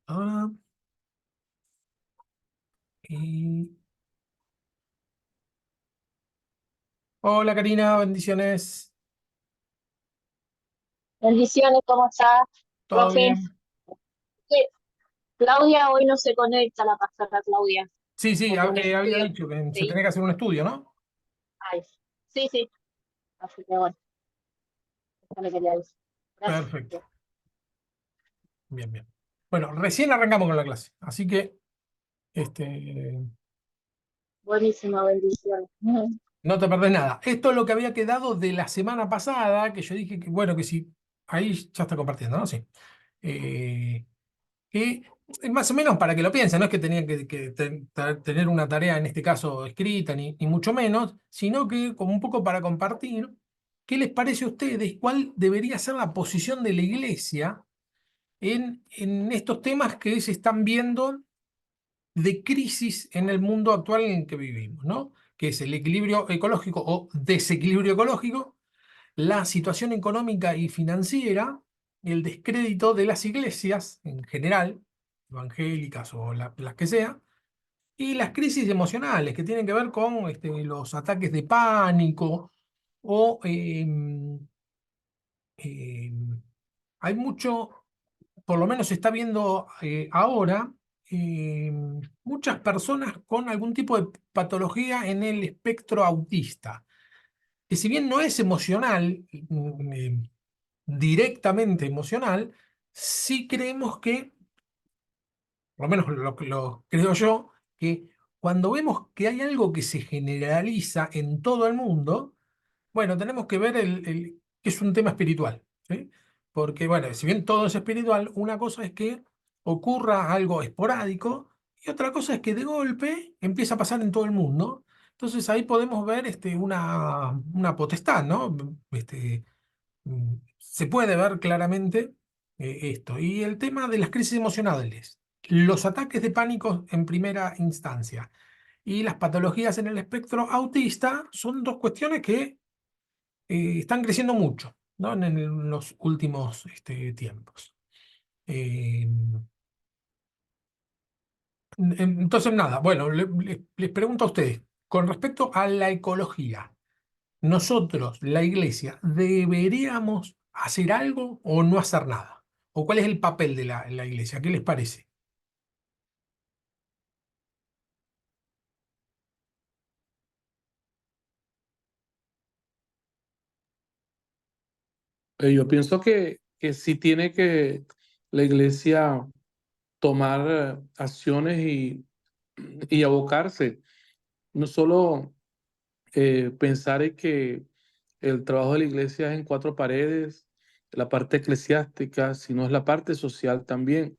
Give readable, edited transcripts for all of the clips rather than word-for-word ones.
Ahora. y- Hola Karina, bendiciones. Bendiciones, ¿cómo está, ¿Todo profe? bien? Eh, Claudia hoy no se conecta, la pastora Claudia, Sí, sí, por un había estudio. dicho que se Sí, tenía que hacer un estudio, ¿no? ay, sí, sí, así que bueno, eso le quería decir. Gracias. Perfecto. Bien, bien. Bueno, recién arrancamos con la clase, así que este, Buenísima bendición. Ujú. no te perdés nada. Esto es lo que había quedado de la semana pasada, que yo dije que, bueno, que sí, ahí ya está compartiendo, ¿no? Sí. Eh, que más o menos para que lo piensen, no es que tenían que tener una tarea en este caso escrita, ni mucho menos, sino que como un poco para compartir, ¿qué les parece a ustedes? ¿Cuál debería ser la posición de la iglesia en estos temas que se están viendo de crisis en el mundo actual en el que vivimos, ¿no? Que es el equilibrio ecológico o desequilibrio ecológico, la situación económica y financiera, el descrédito de las iglesias en general, evangélicas o las que sea, y las crisis emocionales que tienen que ver con los ataques de pánico o hay mucho, por lo menos se está viendo ahora, muchas personas con algún tipo de patología en el espectro autista, que si bien no es emocional, directamente emocional, sí creemos que, por lo menos lo creo yo, que cuando vemos que hay algo que se generaliza en todo el mundo, bueno, tenemos que ver que es un tema espiritual, ¿sí? Porque, bueno, si bien todo es espiritual, una cosa es que ocurra algo esporádico y otra cosa es que de golpe empieza a pasar en todo el mundo. Entonces ahí podemos ver una potestad, ¿no? Se puede ver claramente esto. Y el tema de las crisis emocionales, los ataques de pánico en primera instancia y las patologías en el espectro autista son dos cuestiones que están creciendo mucho, ¿no? En los últimos tiempos. Eh, entonces, nada, bueno, les pregunto a ustedes, con respecto a la ecología, nosotros, la iglesia, ¿deberíamos hacer algo o no hacer nada? ¿O cuál es el papel de la iglesia? ¿Qué les parece? Yo pienso que sí tiene que la iglesia tomar acciones y abocarse, no solo pensar en que el trabajo de la iglesia es en cuatro paredes, la parte eclesiástica, sino es la parte social también,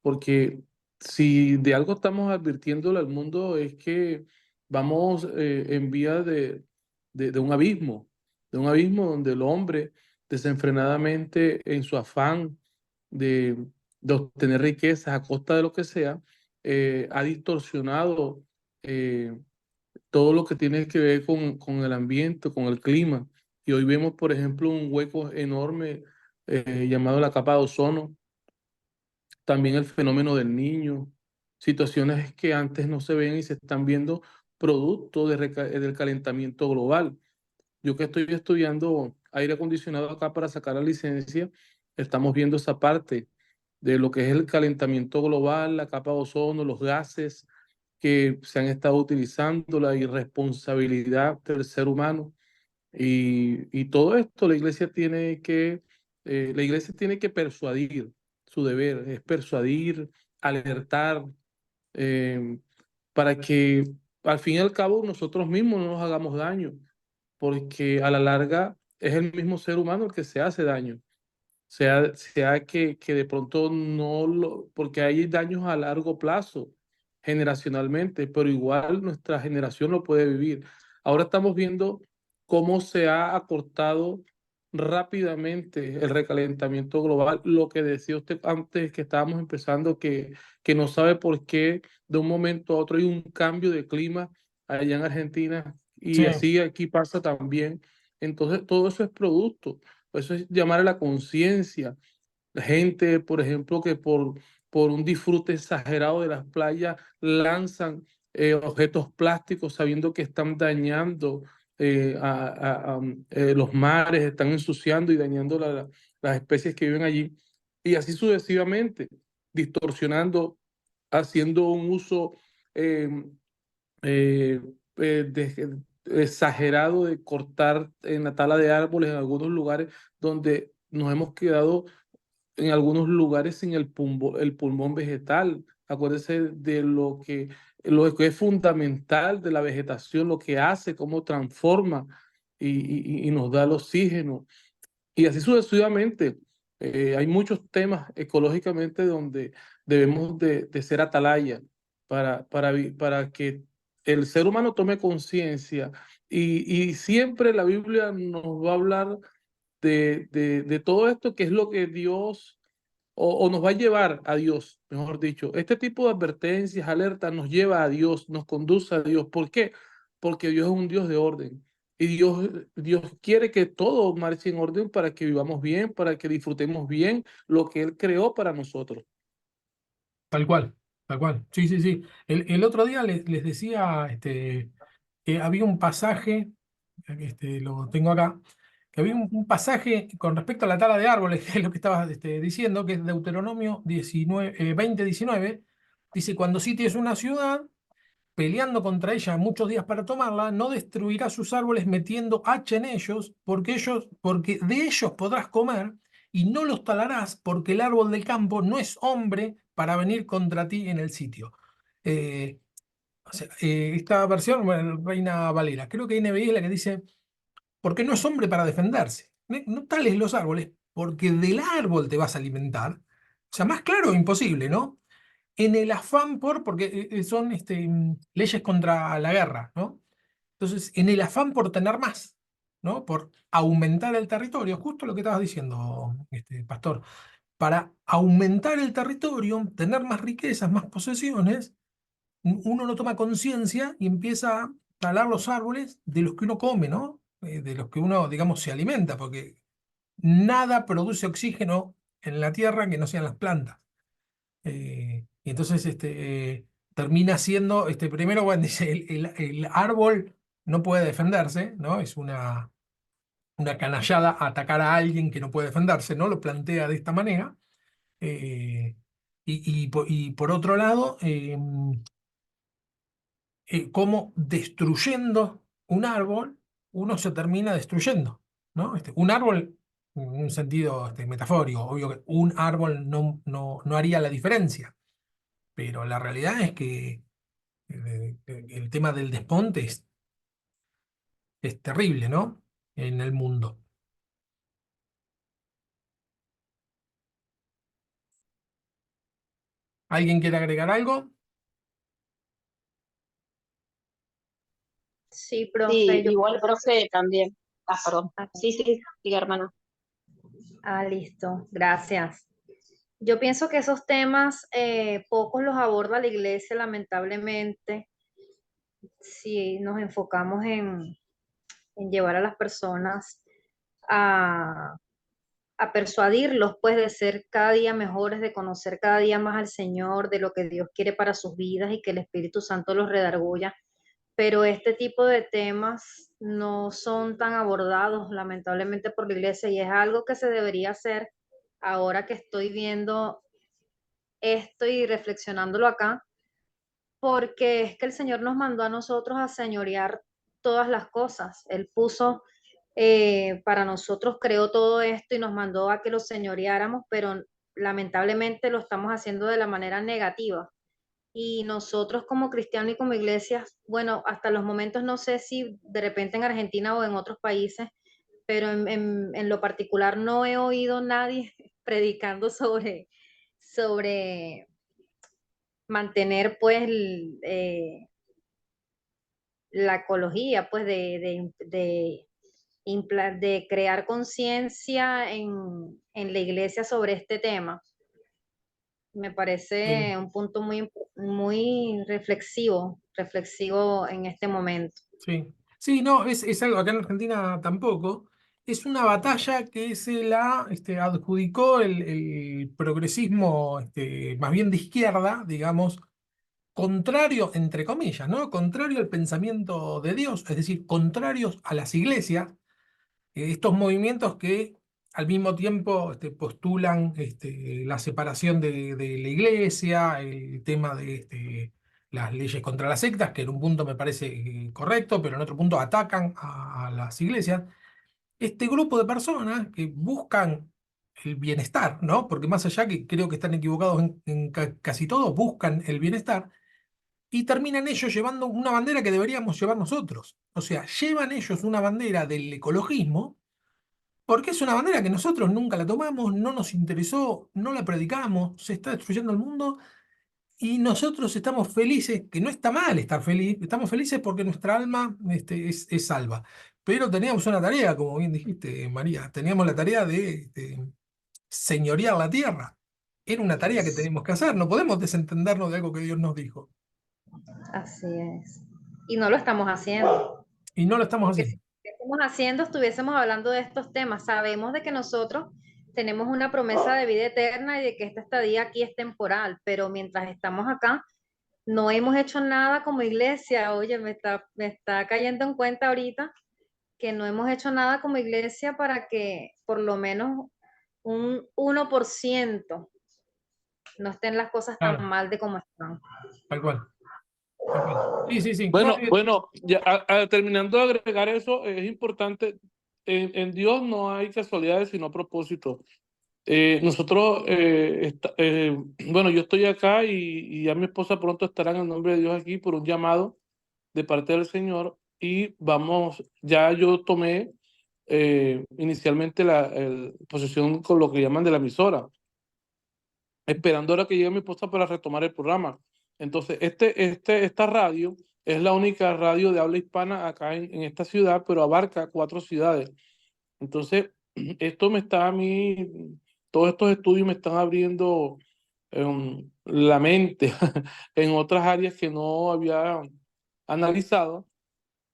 porque si de algo estamos advirtiéndole al mundo es que vamos en vía de un abismo donde el hombre desenfrenadamente en su afán de, de obtener riquezas a costa de lo que sea, ha distorsionado eh, todo lo que tiene que ver con el ambiente, con el clima. Y hoy vemos, por ejemplo, un hueco enorme llamado la capa de ozono, también el fenómeno del niño, situaciones que antes no se ven y se están viendo producto del calentamiento global. Yo que estoy estudiando aire acondicionado acá para sacar la licencia, estamos viendo esa parte de lo que es el calentamiento global, la capa de ozono, los gases que se han estado utilizando, la irresponsabilidad del ser humano. Y todo esto la iglesia tiene que persuadir, su deber es persuadir, alertar, eh, para que al fin y al cabo nosotros mismos no nos hagamos daño, porque a la larga es el mismo ser humano el que se hace daño. Sea que de pronto porque hay daños a largo plazo, generacionalmente, pero igual nuestra generación lo puede vivir. Ahora estamos viendo cómo se ha acortado rápidamente el recalentamiento global. Lo que decía usted antes que estábamos empezando, que no sabe por qué de un momento a otro hay un cambio de clima allá en Argentina Sí, y así aquí pasa también. Entonces, todo eso es producto. Eso es llamar a la conciencia, gente, por ejemplo, que por un disfrute exagerado de las playas lanzan objetos plásticos sabiendo que están dañando los mares, están ensuciando y dañando las especies que viven allí. Y así sucesivamente, distorsionando, haciendo un uso eh, eh, exagerado de cortar en la tala de árboles en algunos lugares donde nos hemos quedado en algunos lugares sin el pulmón vegetal. Acuérdese de lo que es fundamental de la vegetación, lo que hace, cómo transforma y nos da el oxígeno. Y así sucesivamente. Hay muchos temas ecológicamente donde debemos de ser atalaya para que el ser humano tome conciencia. Y siempre la Biblia nos va a hablar de todo esto, que es lo que Dios, o nos va a llevar a Dios, mejor dicho. Este tipo de advertencias, alertas, nos lleva a Dios, nos conduce a Dios. ¿Por qué? Porque Dios es un Dios de orden. Y Dios quiere que todo marche en orden para que vivamos bien, para que disfrutemos bien lo que Él creó para nosotros. Tal cual, tal cual. Sí, sí, sí. El otro día les decía, que había un pasaje, lo tengo acá, que había un pasaje con respecto a la tala de árboles, que es lo que estabas diciendo, que es Deuteronomio 19, 20:19. Dice, cuando sities una ciudad, peleando contra ella muchos días para tomarla, no destruirás sus árboles metiendo hacha en ellos, porque de ellos podrás comer, y no los talarás, porque el árbol del campo no es hombre para venir contra ti en el sitio. Eh, o sea, esta versión, bueno, Reina Valera, creo que NBI es la que dice, porque no es hombre para defenderse. No tales los árboles, porque del árbol te vas a alimentar. O sea, más claro, imposible, ¿no? En el afán porque son leyes contra la guerra, ¿no? Entonces, en el afán por tener más, ¿no? Por aumentar el territorio, justo lo que estabas diciendo, Pastor, para aumentar el territorio, tener más riquezas, más posesiones, uno no toma conciencia y empieza a talar los árboles de los que uno come, ¿no? De los que uno, digamos, se alimenta, porque nada produce oxígeno en la tierra que no sean las plantas. Y entonces termina siendo, primero, bueno, dice, el árbol no puede defenderse, ¿no? Es una canallada atacar a alguien que no puede defenderse, ¿no? Lo plantea de esta manera. Eh, y por otro lado, cómo destruyendo un árbol, uno se termina destruyendo, ¿no? Un árbol, en un sentido metafórico, obvio que un árbol no haría la diferencia, pero la realidad es que el tema del desmonte es terrible, ¿no? En el mundo. ¿Alguien quiere agregar algo? Sí, Sí, profe, yo igual, profe, también. Ah, perdón. ah, Sí, sí, diga, hermana. listo, gracias. Yo pienso que esos temas pocos los aborda la iglesia, lamentablemente, si nos enfocamos en llevar a las personas a, a persuadirlos, pues, de ser cada día mejores, de conocer cada día más al Señor, de lo que Dios quiere para sus vidas y que el Espíritu Santo los redarguya. Pero este tipo de temas no son tan abordados, lamentablemente, por la iglesia, y es algo que se debería hacer ahora que estoy viendo esto y reflexionándolo acá, porque es que el Señor nos mandó a nosotros a señorear todas las cosas. Él puso para nosotros, creó todo esto y nos mandó a que lo señoreáramos, pero lamentablemente lo estamos haciendo de la manera negativa. Y nosotros como cristianos y como iglesias, bueno, hasta los momentos no sé si de repente en Argentina o en otros países, pero en lo particular no he oído nadie predicando sobre mantener pues la ecología, pues de crear conciencia en la iglesia sobre este tema. Me Sí, parece un punto muy reflexivo en este momento. sí. Sí, no, es algo, acá en Argentina tampoco. es una batalla que se la adjudicó el progresismo, más bien de izquierda, digamos, contrario, entre comillas, ¿no? Contrario al pensamiento de Dios, es decir, contrarios a las iglesias, estos movimientos que al mismo tiempo postulan la separación de la iglesia, el tema de las leyes contra las sectas, que en un punto me parece correcto, pero en otro punto atacan a las iglesias. Este grupo de personas que buscan el bienestar, ¿no? Porque más allá que creo que están equivocados en casi todo, buscan el bienestar y terminan ellos llevando una bandera que deberíamos llevar nosotros. O sea, llevan ellos una bandera del ecologismo porque es una bandera que nosotros nunca la tomamos, no nos interesó, no la predicamos, se está destruyendo el mundo y nosotros estamos felices, que no está mal estar feliz, estamos felices porque nuestra alma es salva. Pero teníamos una tarea, como bien dijiste, María, teníamos la tarea de señorear la tierra. Era una tarea que teníamos que hacer, no podemos desentendernos de algo que Dios nos dijo. Así es. Y no lo estamos haciendo. Y no lo estamos Porque si haciendo. lo estuviésemos haciendo, estuviésemos hablando de estos temas. Sabemos de que nosotros tenemos una promesa de vida eterna y de que esta estadía aquí es temporal, pero mientras estamos acá, no hemos hecho nada como iglesia. Oye, me está cayendo en cuenta ahorita que no hemos hecho nada como iglesia para que por lo menos un 1% no estén las cosas tan Claro, mal de como están. tal cual. Tal cual. Sí, sí, sí. No, Bueno, ya, terminando de agregar eso, es importante, en Dios no hay casualidades sino propósitos. Nosotros, bueno, yo estoy acá y ya mi esposa pronto estará en el nombre de Dios aquí por un llamado de parte del Señor y vamos, ya yo tomé inicialmente la posesión con lo que llaman de la emisora, esperando ahora que llegue mi esposa para retomar el programa. Entonces, esta radio es la única radio de habla hispana acá en esta ciudad, pero abarca 4 ciudades. Entonces, esto me está a mí, todos estos estudios me están abriendo la mente en otras áreas que no había analizado,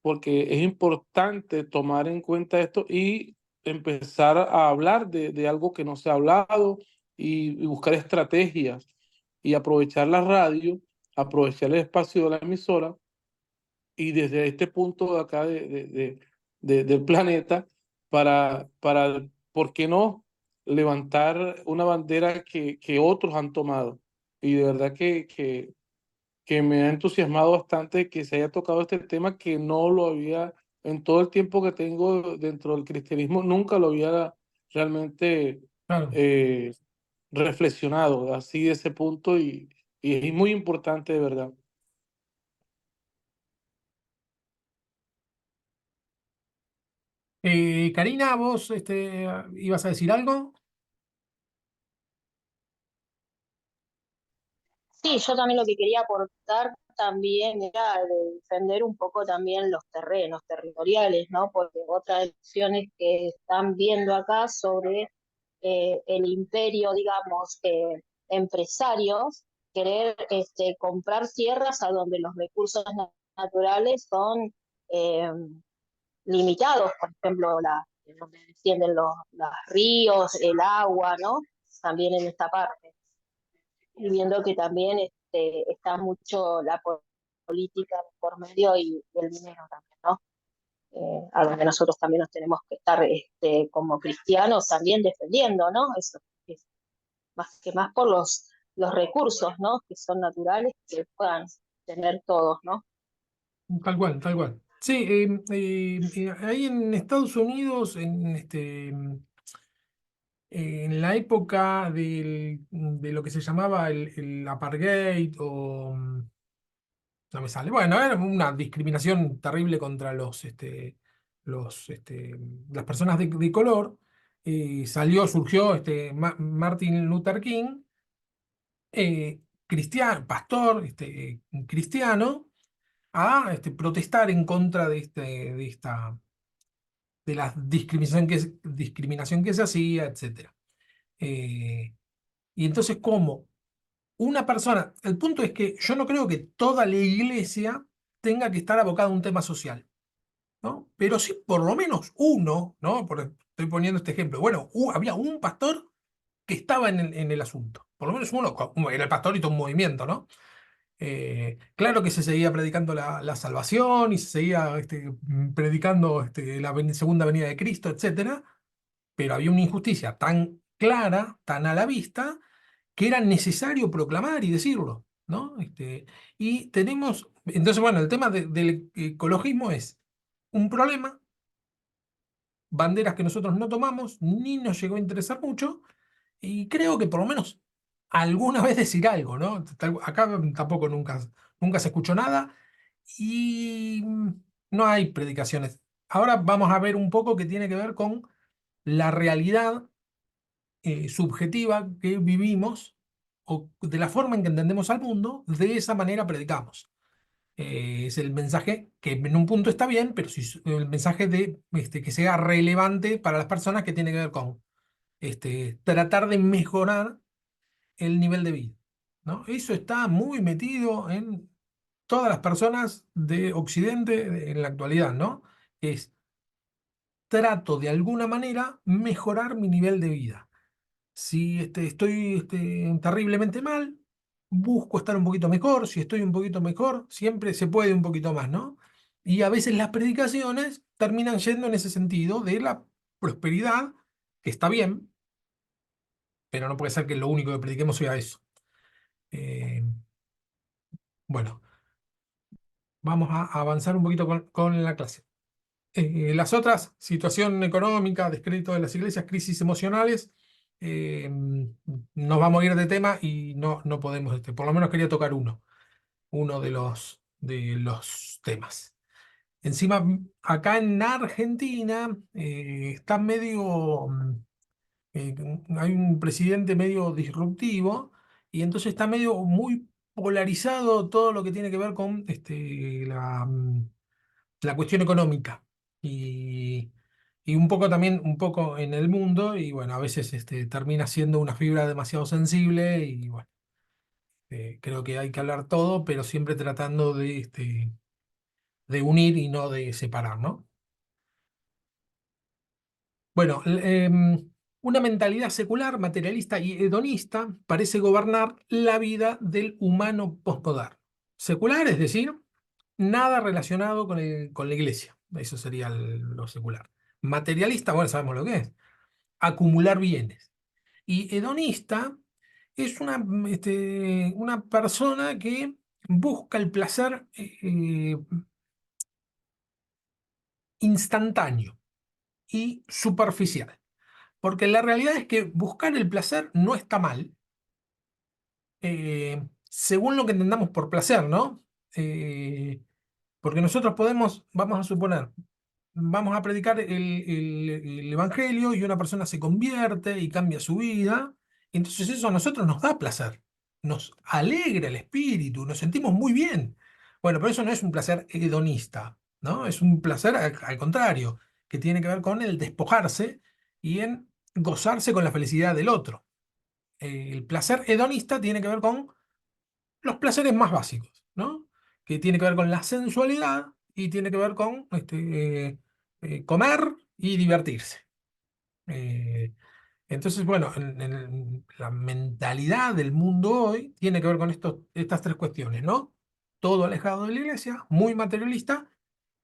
porque es importante tomar en cuenta esto y empezar a hablar de algo que no se ha hablado y buscar estrategias y aprovechar la radio, aprovechar el espacio de la emisora y desde este punto de acá del planeta para, ¿por qué no?, levantar una bandera que otros han tomado. Y de verdad que me ha entusiasmado bastante que se haya tocado este tema que no lo había, en todo el tiempo que tengo dentro del cristianismo, nunca lo había realmente claro. eh, reflexionado así de ese punto y es muy importante de verdad. Karina, vos ibas a decir algo. Sí, yo también lo que quería aportar también era de defender un poco también los terrenos territoriales, ¿no? Porque otras elecciones que están viendo acá sobre el imperio, digamos, empresarios, querer comprar tierras a donde los recursos naturales son eh, limitados, por ejemplo, donde descienden los ríos, el agua, ¿no? También en esta parte. Y viendo que también está mucho la política por medio y el dinero también, ¿no? A donde nosotros también nos tenemos que estar como cristianos también defendiendo, ¿no? Eso es más que más por los recursos, ¿no? Que son naturales, que puedan tener todos, ¿no? Tal cual, tal cual. Sí, ahí en Estados Unidos, en la época de lo que se llamaba el apartheid o no me sale. Bueno, era una discriminación terrible contra las personas de color. Surgió Martin Luther King, cristiano, pastor, cristiano, a protestar en contra de la discriminación que se hacía, etcétera. Y entonces, ¿cómo? Una persona, el punto es que yo no creo que toda la iglesia tenga que estar abocada a un tema social, ¿no? Pero sí por lo menos uno, ¿no? estoy poniendo este ejemplo. Bueno, había un pastor que estaba en el asunto. Por lo menos uno, era el pastor y todo un movimiento, ¿no? Claro que se seguía predicando la salvación y se seguía predicando la segunda venida de Cristo, etcétera, pero había una injusticia tan clara, tan a la vista, que era necesario proclamar y decirlo, ¿no? Y tenemos, entonces, bueno, el tema del ecologismo es un problema, banderas que nosotros no tomamos, ni nos llegó a interesar mucho, y creo que por lo menos alguna vez decir algo, ¿no? Acá tampoco nunca se escuchó nada y no hay predicaciones. Ahora vamos a ver un poco que tiene que ver con la realidad subjetiva que vivimos o de la forma en que entendemos al mundo, de esa manera predicamos. Es el mensaje que en un punto está bien, pero si el mensaje de que sea relevante para las personas, que tiene que ver con tratar de mejorar el nivel de vida, ¿no? Eso está muy metido en todas las personas de Occidente en la actualidad, ¿no? Es trato de alguna manera mejorar mi nivel de vida. Si estoy terriblemente mal, busco estar un poquito mejor. Si estoy un poquito mejor, siempre se puede un poquito más, ¿no? Y a veces las predicaciones terminan yendo en ese sentido de la prosperidad, que está bien, pero no puede ser que lo único que prediquemos sea eso. Eh, bueno, vamos a avanzar un poquito con la clase. Las otras, situación económica, descrédito de las iglesias, crisis emocionales, nos vamos a ir de tema y no podemos, por lo menos quería tocar uno de los temas. Encima, acá en Argentina está medio, eh, hay un presidente medio disruptivo y entonces está medio muy polarizado todo lo que tiene que ver con la cuestión económica y, y un poco también, un poco en el mundo, y bueno, a veces termina siendo una fibra demasiado sensible y bueno, creo que hay que hablar todo, pero siempre tratando de unir y no de separar, ¿no? Bueno, una mentalidad secular, materialista y hedonista parece gobernar la vida del humano postmoderno. Secular, es decir, nada relacionado con la iglesia. Eso sería lo secular. Materialista, bueno, sabemos lo que es. Acumular bienes. Y hedonista es una persona que busca el placer instantáneo y superficial. Porque la realidad es que buscar el placer no está mal, según lo que entendamos por placer, ¿no? Porque nosotros podemos, vamos a suponer, vamos a predicar el Evangelio y una persona se convierte y cambia su vida. Entonces eso a nosotros nos da placer, nos alegra el espíritu, nos sentimos muy bien. Bueno, pero eso no es un placer hedonista, ¿no? Es un placer al contrario, que tiene que ver con el despojarse y en gozarse con la felicidad del otro. El placer hedonista tiene que ver con los placeres más básicos, ¿no? Que tiene que ver con la sensualidad y tiene que ver con comer y divertirse. Eh, entonces, bueno, la mentalidad del mundo hoy tiene que ver con estas tres cuestiones, ¿no? Todo alejado de la iglesia, muy materialista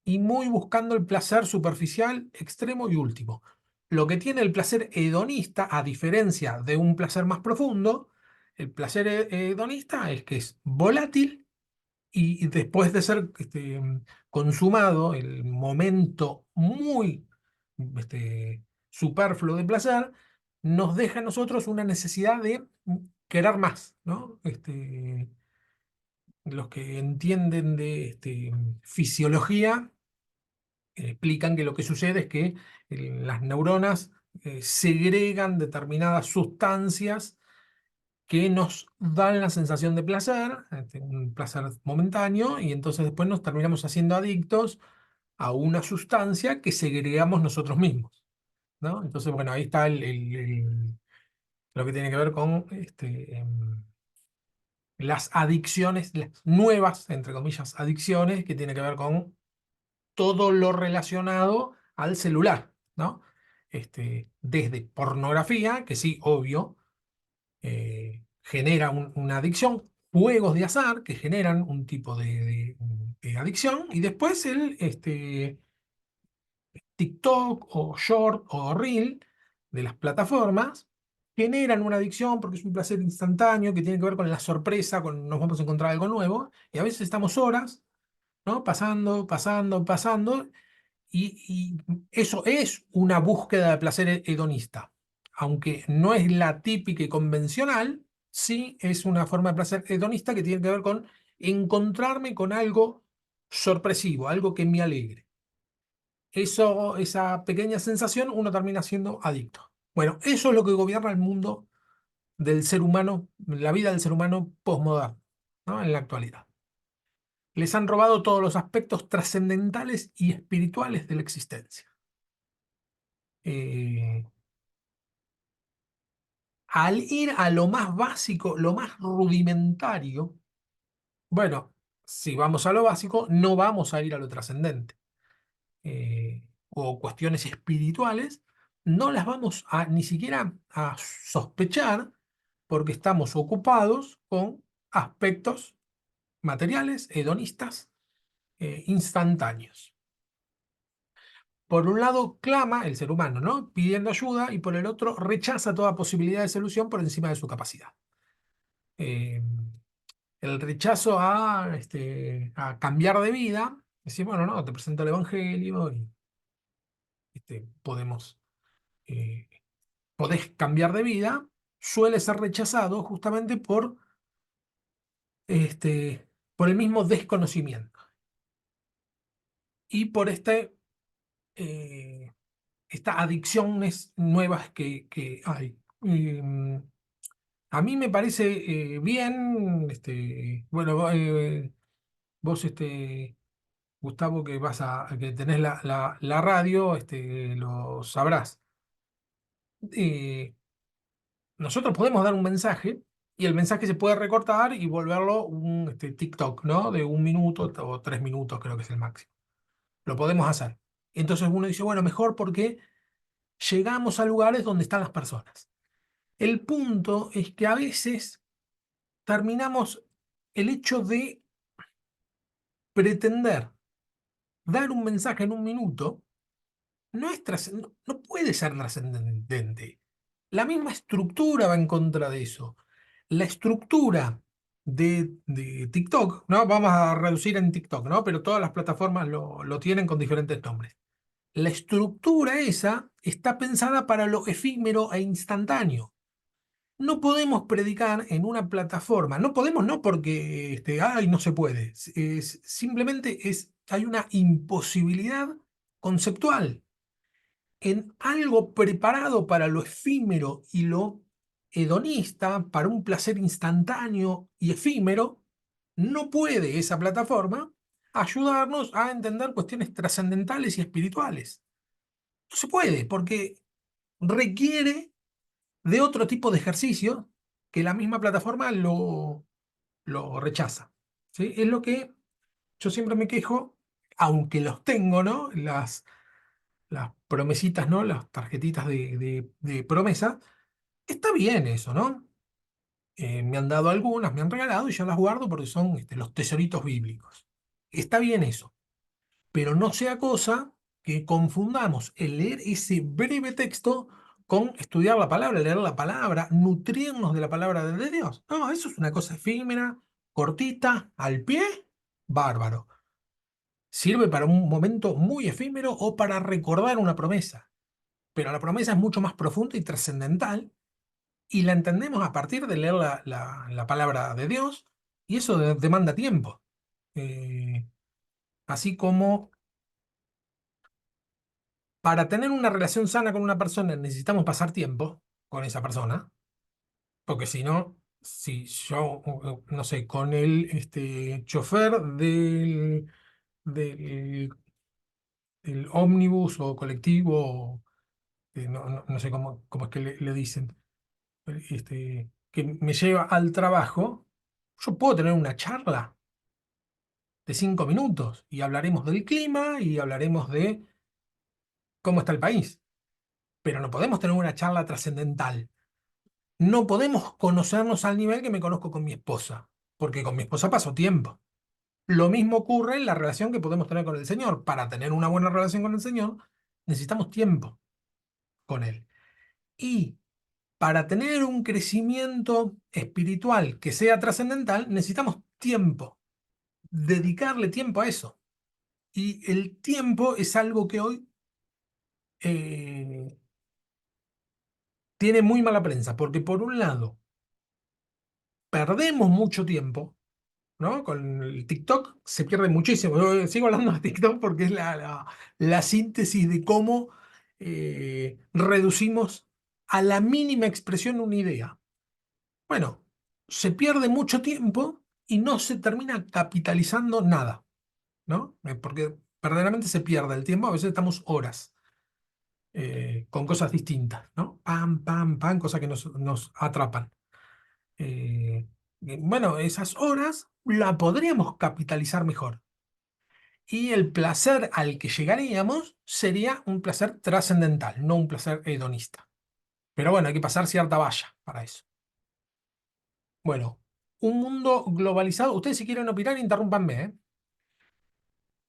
y muy buscando el placer superficial, extremo y último. Lo que tiene el placer hedonista, a diferencia de un placer más profundo, el placer hedonista es que es volátil y después de ser consumado el momento muy superfluo de placer, nos deja a nosotros una necesidad de querer más, ¿no? Los que entienden de fisiología explican que lo que sucede es que las neuronas segregan determinadas sustancias que nos dan la sensación de placer, un placer momentáneo, y entonces después nos terminamos haciendo adictos a una sustancia que segregamos nosotros mismos, ¿no? Entonces, bueno, ahí está lo que tiene que ver con las adicciones, las nuevas, entre comillas, adicciones, que tiene que ver con todo lo relacionado al celular, ¿no? desde pornografía, que sí, obvio, genera una adicción, juegos de azar que generan un tipo de adicción, y después TikTok o Short o Reel de las plataformas generan una adicción porque es un placer instantáneo que tiene que ver con la sorpresa, con nos vamos a encontrar algo nuevo, y a veces estamos horas, ¿no? Pasando, pasando, pasando, y eso es una búsqueda de placer hedonista. Aunque no es la típica y convencional, sí es una forma de placer hedonista que tiene que ver con encontrarme con algo sorpresivo, algo que me alegre. Eso, esa pequeña sensación, uno termina siendo adicto. Bueno, eso es lo que gobierna el mundo del ser humano, la vida del ser humano posmoderno, ¿no? En la actualidad. Les han robado todos los aspectos trascendentales y espirituales de la existencia. Eh, Al ir a lo más básico, lo más rudimentario, bueno, si vamos a lo básico, no vamos a ir a lo trascendente. O cuestiones espirituales, no las vamos a ni siquiera a sospechar porque estamos ocupados con aspectos materiales, hedonistas, instantáneos. Por un lado, clama el ser humano, ¿no? Pidiendo ayuda, y por el otro, rechaza toda posibilidad de solución por encima de su capacidad. Eh, el rechazo a cambiar de vida, decir, bueno, no, te presento el Evangelio y podemos, eh, podés cambiar de vida, suele ser rechazado justamente por el mismo desconocimiento y por eh, estas adicciones nuevas que hay. A mí me parece bien, bueno, vos, Gustavo, que tenés la radio, lo sabrás. Eh, Nosotros podemos dar un mensaje y el mensaje se puede recortar y volverlo un TikTok, ¿no? De 1 minuto o 3 minutos, creo que es el máximo. Lo podemos hacer. Entonces uno dice, bueno, mejor porque llegamos a lugares donde están las personas. El punto es que a veces terminamos el hecho de pretender dar un mensaje en 1 minuto, no puede ser trascendente. La misma estructura va en contra de eso. La estructura de TikTok, ¿no? Vamos a reducir en TikTok, ¿no? Pero todas las plataformas lo tienen con diferentes nombres. La estructura esa está pensada para lo efímero e instantáneo. No podemos predicar en una plataforma, no podemos, no porque ay, no se puede. Simplemente hay una imposibilidad conceptual en algo preparado para lo efímero y lo hedonista, para un placer instantáneo y efímero. No puede esa plataforma ayudarnos a entender cuestiones trascendentales y espirituales. No se puede, porque requiere de otro tipo de ejercicio que la misma plataforma lo rechaza. ¿Sí? Es lo que yo siempre me quejo, aunque los tengo, ¿no? Las promesitas, ¿no? Las tarjetitas de promesa. Está bien eso, ¿no? Me han dado algunas, me han regalado y yo las guardo porque son los tesoritos bíblicos. Está bien eso, pero no sea cosa que confundamos el leer ese breve texto con estudiar la palabra, leer la palabra, nutrirnos de la palabra de Dios. No, eso es una cosa efímera, cortita, al pie, bárbaro. Sirve para un momento muy efímero o para recordar una promesa, pero la promesa es mucho más profunda y trascendental, y la entendemos a partir de leer la palabra de Dios, y eso demanda tiempo. Eh, Así como para tener una relación sana con una persona necesitamos pasar tiempo con esa persona, porque si no, si yo, no sé, con el chofer del, del ómnibus o colectivo, no sé cómo es que le dicen, que me lleva al trabajo, yo puedo tener una charla de 5 minutos y hablaremos del clima y hablaremos de cómo está el país. pero no podemos tener una charla trascendental. No podemos conocernos al nivel que me conozco con mi esposa, porque con mi esposa paso tiempo. Lo mismo ocurre en la relación que podemos tener con el Señor. Para tener una buena relación con el Señor, necesitamos tiempo con Él. Y para tener un crecimiento espiritual que sea trascendental, necesitamos tiempo, dedicarle tiempo a eso. Y el tiempo es algo que hoy eh, tiene muy mala prensa, porque por un lado, perdemos mucho tiempo, ¿no? Con el TikTok se pierde muchísimo. Yo sigo hablando de TikTok porque es la síntesis de cómo reducimos a la mínima expresión una idea. Bueno, se pierde mucho tiempo y no se termina capitalizando nada, ¿no? Porque verdaderamente se pierde el tiempo, a veces estamos horas con cosas distintas, ¿no? Pam, pam, pam, cosas que nos atrapan. Bueno, esas horas la podríamos capitalizar mejor. Y el placer al que llegaríamos sería un placer trascendental, no un placer hedonista. Pero bueno, hay que pasar cierta valla para eso. Bueno, un mundo globalizado. Ustedes si quieren opinar, interrúmpanme, ¿eh?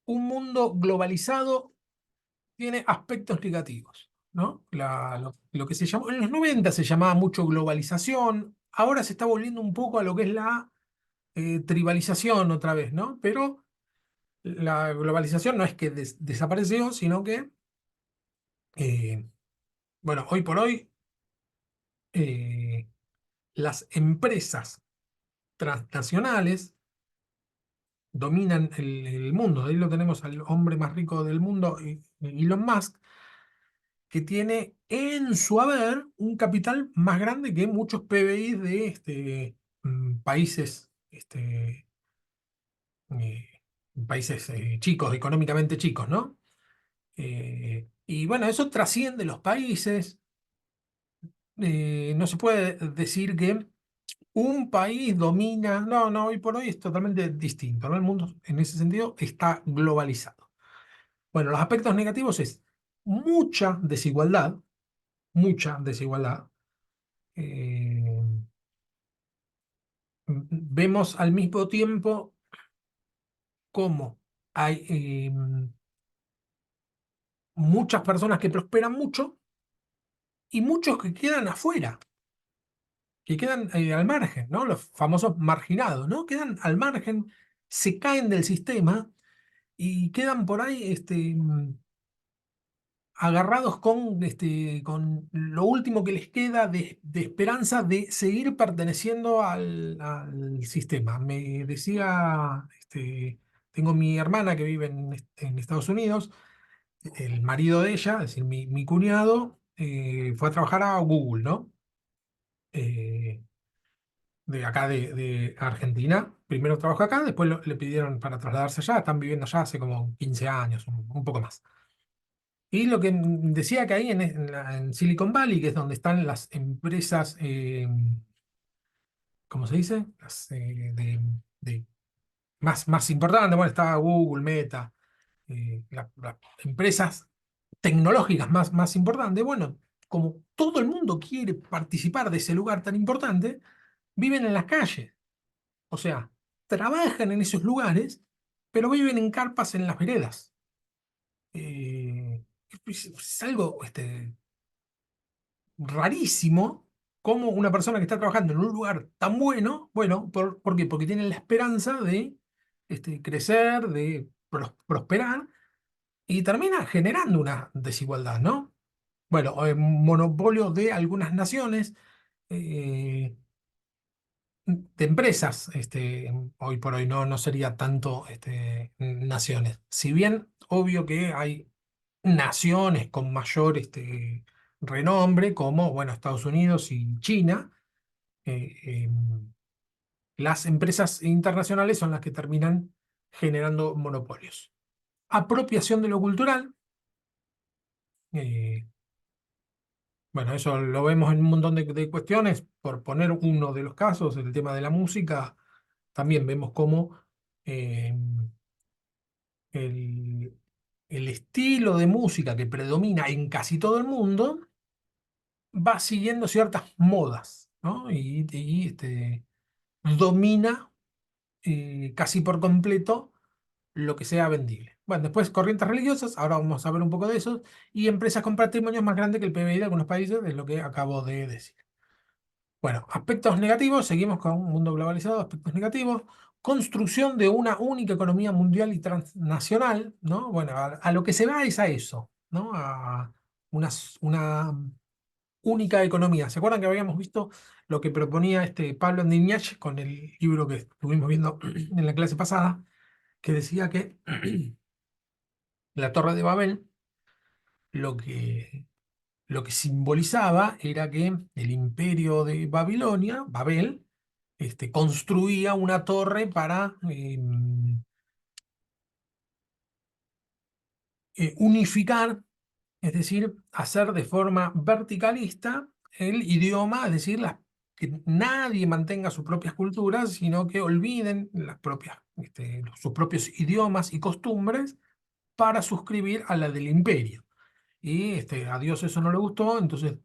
Un mundo globalizado tiene aspectos negativos, ¿no? Lo que se llamó, en los 90 se llamaba mucho globalización, ahora se está volviendo un poco a lo que es la tribalización otra vez, ¿no? Pero la globalización no es que desapareció, sino que, eh, bueno, hoy por hoy eh, las empresas transnacionales dominan el mundo. Ahí lo tenemos al hombre más rico del mundo, Elon Musk, que tiene en su haber un capital más grande que muchos PBI de países, eh, países chicos, económicamente chicos, ¿no? Y bueno, eso trasciende los países. No se puede decir que un país domina. No, no, hoy por hoy es totalmente distinto, ¿no? El mundo en ese sentido está globalizado. Bueno, los aspectos negativos es mucha desigualdad, mucha desigualdad. Eh, Vemos al mismo tiempo cómo hay muchas personas que prosperan mucho y muchos que quedan afuera, que quedan al margen, ¿no? Los famosos marginados, ¿no? Quedan al margen, se caen del sistema y quedan por ahí agarrados con lo último que les queda de esperanza de seguir perteneciendo al sistema. Me decía, tengo mi hermana que vive en Estados Unidos, el marido de ella, es decir, mi cuñado, fue a trabajar a Google, ¿no? Eh, de acá de Argentina. Primero trabajó acá, después le pidieron para trasladarse allá, están viviendo allá hace como 15 años, un poco más. Y lo que decía que ahí en Silicon Valley, que es donde están las empresas, ¿cómo se dice? Las, de más importantes, bueno, está Google, Meta, las empresas tecnológicas más importantes, bueno, como todo el mundo quiere participar de ese lugar tan importante, viven en las calles. O sea, trabajan en esos lugares, pero viven en carpas en las veredas. Es algo rarísimo cómo una persona que está trabajando en un lugar tan bueno, bueno, ¿por qué? Porque tiene la esperanza de crecer, de prosperar y termina generando una desigualdad, ¿no? Bueno, monopolio de algunas naciones, eh, de empresas, hoy por hoy no sería tanto naciones. Si bien obvio que hay naciones con mayor renombre, como bueno, Estados Unidos y China, eh, las empresas internacionales son las que terminan generando monopolios. Apropiación de lo cultural. eh, bueno, eso lo vemos en un montón de cuestiones. Por poner uno de los casos, el tema de la música, también vemos cómo eh, el, el estilo de música que predomina en casi todo el mundo va siguiendo ciertas modas, ¿no? Domina casi por completo lo que sea vendible. Bueno, después corrientes religiosas, ahora vamos a ver un poco de eso, y empresas con patrimonios más grandes que el PBI de algunos países, es lo que acabo de decir. Bueno, aspectos negativos, seguimos con un mundo globalizado, aspectos negativos, construcción de una única economía mundial y transnacional, ¿no? Bueno, a lo que se va es a eso, ¿no? A una única economía. ¿Se acuerdan que habíamos visto lo que proponía este Pablo Andiñach con el libro que estuvimos viendo en la clase pasada, que decía que la Torre de Babel lo que, lo que simbolizaba era que el imperio de Babilonia, Babel, construía una torre para unificar, es decir, hacer de forma verticalista el idioma, es decir, que nadie mantenga sus propias culturas, sino que olviden sus propios idiomas y costumbres para suscribir a la del imperio. Y a Dios eso no le gustó, entonces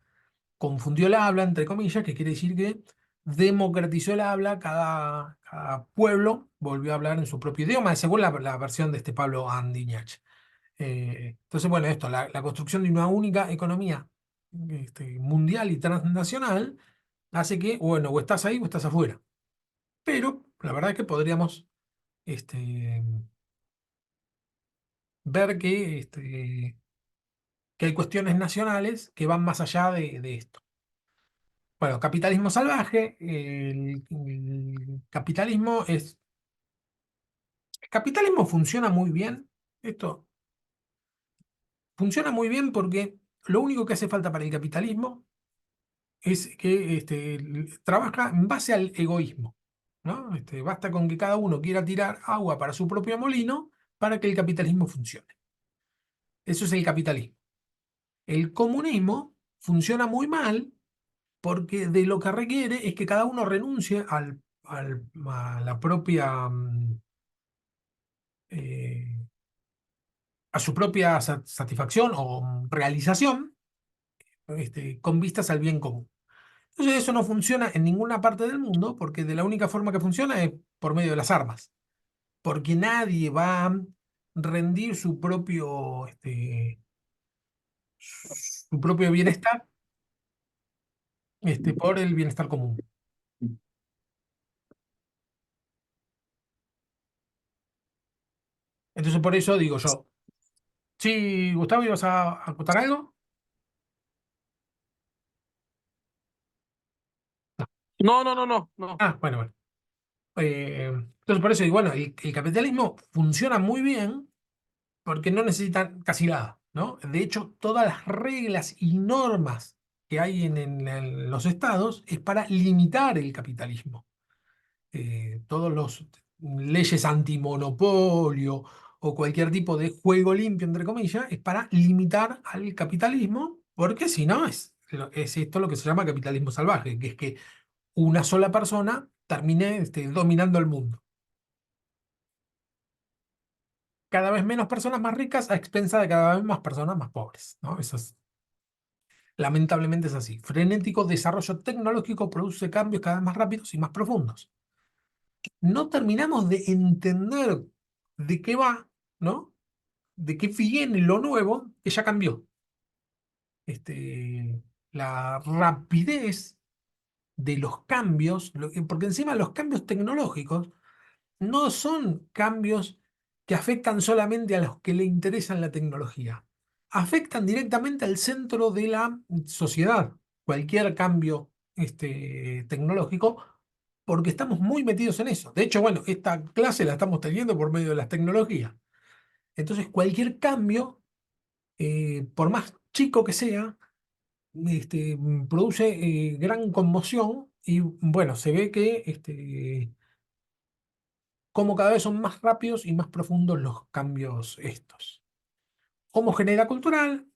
confundió el habla, entre comillas, que quiere decir que democratizó el habla, cada pueblo volvió a hablar en su propio idioma, según la versión de este Pablo Andiñach. Entonces, bueno, la construcción de una única economía mundial y transnacional hace que, bueno, o estás ahí o estás afuera. Pero la verdad es que podríamos ver que hay cuestiones nacionales que van más allá de esto. Bueno, capitalismo salvaje. El capitalismo funciona muy bien. Esto funciona muy bien porque lo único que hace falta para el capitalismo es que trabaja en base al egoísmo, ¿no? Basta con que cada uno quiera tirar agua para su propio molino para que el capitalismo funcione. Eso es el capitalismo. El comunismo funciona muy mal porque de lo que requiere es que cada uno renuncie a la propia, eh, a su propia satisfacción o realización, con vistas al bien común. Entonces eso no funciona en ninguna parte del mundo porque de la única forma que funciona es por medio de las armas, porque nadie va a rendir su propio bienestar, por el bienestar común. Entonces por eso digo yo, sí, Gustavo, ¿ibas a acotar algo? No, no, no, no, no. Ah, bueno, bueno. Entonces, por eso, y bueno, el capitalismo funciona muy bien porque no necesitan casi nada, ¿no? De hecho, todas las reglas y normas que hay en los estados es para limitar el capitalismo. Todos los leyes antimonopolio o cualquier tipo de juego limpio, entre comillas, es para limitar al capitalismo, porque si no, es esto lo que se llama capitalismo salvaje, que es que una sola persona termine dominando el mundo. Cada vez menos personas más ricas a expensa de cada vez más personas más pobres, ¿no? Lamentablemente es así. Frenético desarrollo tecnológico produce cambios cada vez más rápidos y más profundos. No terminamos de entender de qué va, ¿no? De qué viene lo nuevo que ya cambió. La rapidez de los cambios, porque encima los cambios tecnológicos no son cambios que afectan solamente a los que le interesan la tecnología. Afectan directamente al centro de la sociedad. Cualquier cambio tecnológico, porque estamos muy metidos en eso. De hecho, bueno, esta clase la estamos teniendo por medio de las tecnologías. Entonces, cualquier cambio, por más chico que sea, produce gran conmoción y bueno, se ve que como cada vez son más rápidos y más profundos los cambios estos. Homogeneidad cultural,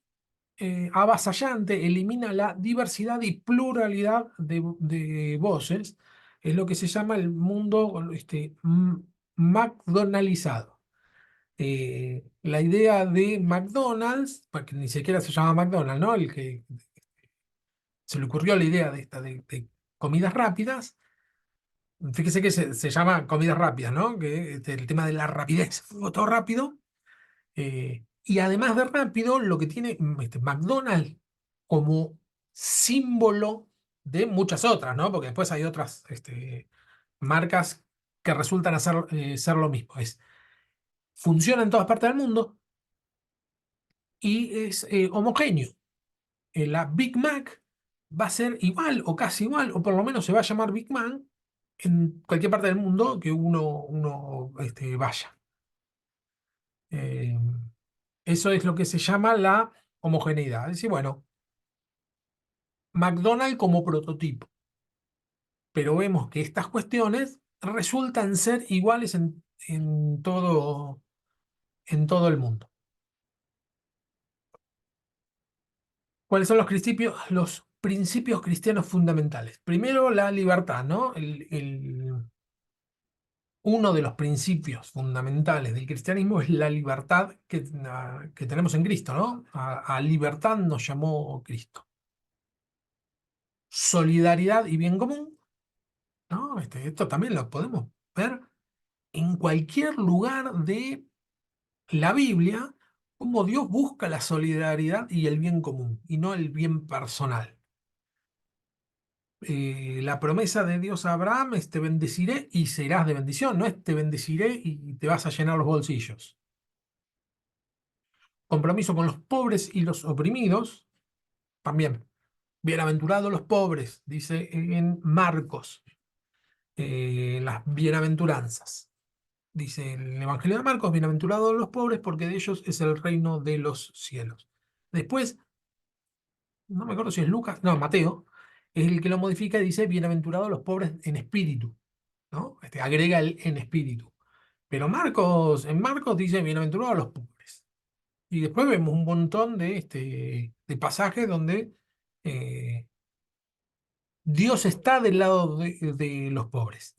avasallante, elimina la diversidad y pluralidad de voces, es lo que se llama el mundo McDonaldizado. La idea de McDonald's, porque ni siquiera se llama McDonald's, ¿no? se le ocurrió la idea de comidas rápidas. Fíjese que se llama comidas rápidas, ¿no? Que el tema de la rapidez, todo rápido. Y además de rápido, lo que tiene McDonald's como símbolo de muchas otras, ¿no? Porque después hay otras marcas que resultan ser lo mismo. Funciona en todas partes del mundo y es homogéneo. La Big Mac va a ser igual o casi igual, o por lo menos se va a llamar Big Mac en cualquier parte del mundo que uno vaya. Eh, Eso es lo que se llama la homogeneidad. Es decir, bueno, McDonald's como prototipo, pero vemos que estas cuestiones resultan ser iguales en todo el mundo. ¿Cuáles son los principios cristianos fundamentales? Primero, la libertad, ¿no? Uno de los principios fundamentales del cristianismo es la libertad que tenemos en Cristo, ¿no? A libertad nos llamó Cristo. Solidaridad y bien común, ¿no? Esto también lo podemos ver en cualquier lugar de la Biblia, cómo Dios busca la solidaridad y el bien común, y no el bien personal. La promesa de Dios a Abraham es te bendeciré y serás de bendición, no es te bendeciré y te vas a llenar los bolsillos. Compromiso con los pobres y los oprimidos, también. Bienaventurados los pobres, dice en Marcos, las bienaventuranzas. Dice el Evangelio de Marcos, bienaventurados los pobres porque de ellos es el reino de los cielos. Después, no me acuerdo si es Lucas, no, Mateo, es el que lo modifica y dice, bienaventurados los pobres en espíritu, ¿no? Agrega el en espíritu. Pero en Marcos dice, bienaventurados los pobres. Y después vemos un montón de pasajes donde eh, Dios está del lado de los pobres.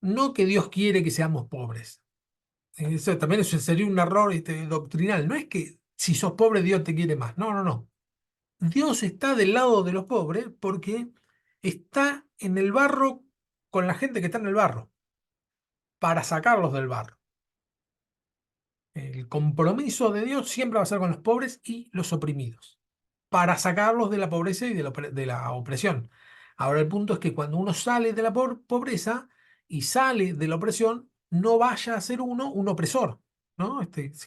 No que Dios quiere que seamos pobres. Eso sería un error doctrinal. No es que si sos pobre Dios te quiere más. No, no, no. Dios está del lado de los pobres porque está en el barro con la gente que está en el barro, para sacarlos del barro. El compromiso de Dios siempre va a ser con los pobres y los oprimidos, para sacarlos de la pobreza y de la opresión. Ahora el punto es que cuando uno sale de la pobreza y sale de la opresión, no vaya a ser uno un opresor, ¿no?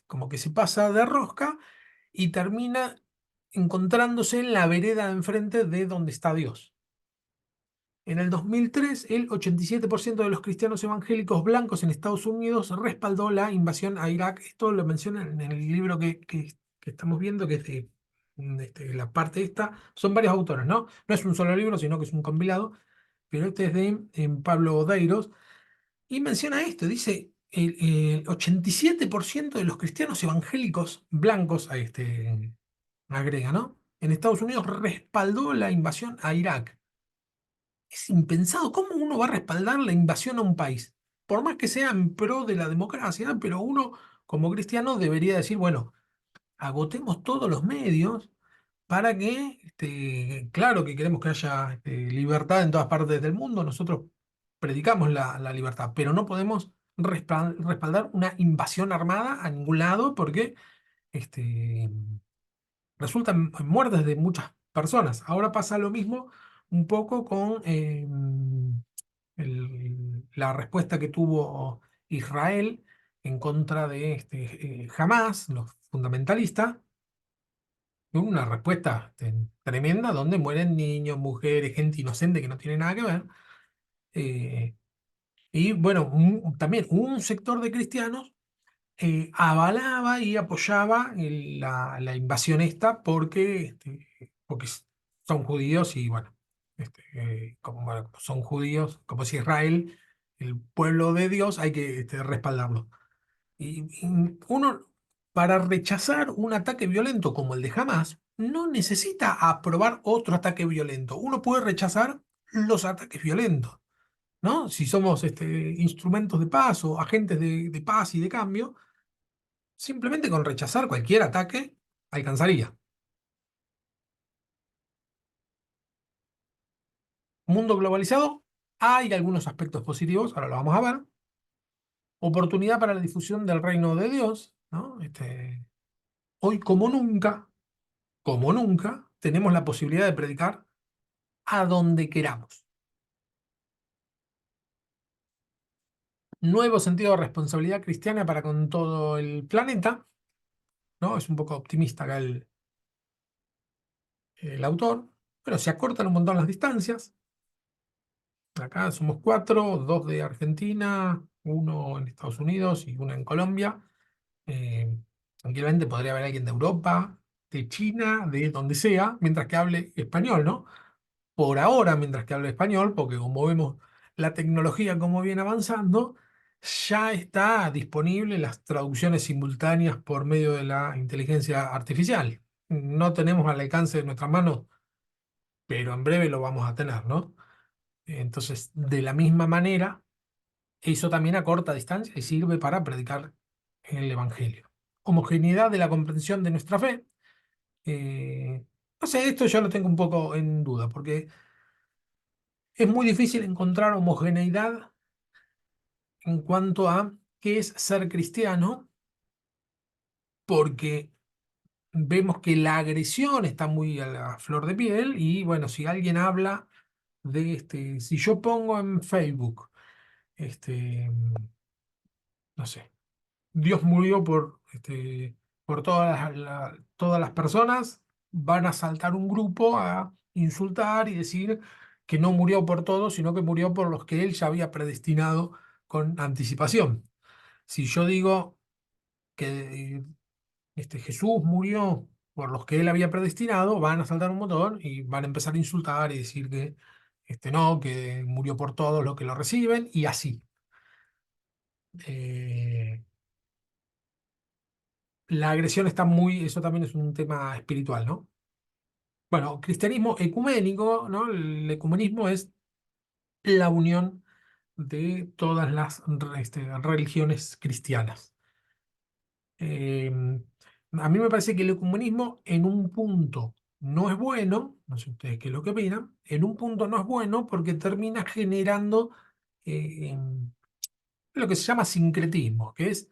Como que se pasa de rosca y termina encontrándose en la vereda de enfrente de donde está Dios. En el 2003, el 87% de los cristianos evangélicos blancos en Estados Unidos respaldó la invasión a Irak. Esto lo mencionan en el libro que estamos viendo, que es la parte esta. Son varios autores, ¿no? No es un solo libro, sino que es un compilado, pero este es de Pablo Odeiros. Y menciona esto, dice, el 87% de los cristianos evangélicos blancos, agrega, ¿no? En Estados Unidos respaldó la invasión a Irak. Es impensado. ¿Cómo uno va a respaldar la invasión a un país? Por más que sea en pro de la democracia, pero uno como cristiano debería decir, bueno, agotemos todos los medios para que, claro que queremos que haya libertad en todas partes del mundo, nosotros predicamos la libertad, pero no podemos respaldar una invasión armada a ningún lado porque este, resultan en muertes de muchas personas. Ahora pasa lo mismo un poco con la respuesta que tuvo Israel en contra de Hamás, los fundamentalistas. Una respuesta tremenda donde mueren niños, mujeres, gente inocente que no tiene nada que ver. Eh, y bueno, también un sector de cristianos avalaba y apoyaba la invasión esta porque son judíos y bueno, bueno, como son judíos, como es Israel, el pueblo de Dios, hay que respaldarlo. Y uno, para rechazar un ataque violento como el de Hamas, no necesita aprobar otro ataque violento. Uno puede rechazar los ataques violentos, ¿no? Si somos instrumentos de paz o agentes de paz y de cambio, simplemente con rechazar cualquier ataque alcanzaría. Mundo globalizado, hay algunos aspectos positivos, ahora lo vamos a ver. Oportunidad para la difusión del reino de Dios, ¿no? Hoy, como nunca, tenemos la posibilidad de predicar a donde queramos. Nuevo sentido de responsabilidad cristiana para con todo el planeta, ¿no? Es un poco optimista acá el autor, pero se acortan un montón las distancias. Acá somos cuatro, dos de Argentina, uno en Estados Unidos y uno en Colombia. Tranquilamente podría haber alguien de Europa, de China, de donde sea, mientras que hable español, ¿no? Por ahora, mientras que hable español, porque como vemos la tecnología como viene avanzando, ya está disponible las traducciones simultáneas por medio de la inteligencia artificial. No tenemos al alcance de nuestras manos, pero en breve lo vamos a tener, ¿no? Entonces, de la misma manera, eso también acorta distancia y sirve para predicar el Evangelio. Homogeneidad de la comprensión de nuestra fe. No sé, esto yo lo tengo un poco en duda, porque es muy difícil encontrar homogeneidad en cuanto a qué es ser cristiano, porque vemos que la agresión está muy a la flor de piel y bueno, si alguien habla si yo pongo en Facebook, no sé, Dios murió por todas las personas, van a saltar un grupo a insultar y decir que no murió por todos, sino que murió por los que él ya había predestinado con anticipación. Si yo digo que Jesús murió por los que él había predestinado, van a saltar un montón y van a empezar a insultar y decir que no, que murió por todos los que lo reciben y así. Eh, la agresión está eso también es un tema espiritual, ¿no? Bueno, cristianismo ecuménico, ¿no? El ecumenismo es la unión de todas las religiones cristianas. Eh, a mí me parece que el ecumenismo en un punto no es bueno, no sé ustedes qué es lo que opinan, en un punto no es bueno porque termina generando eh, lo que se llama sincretismo, que es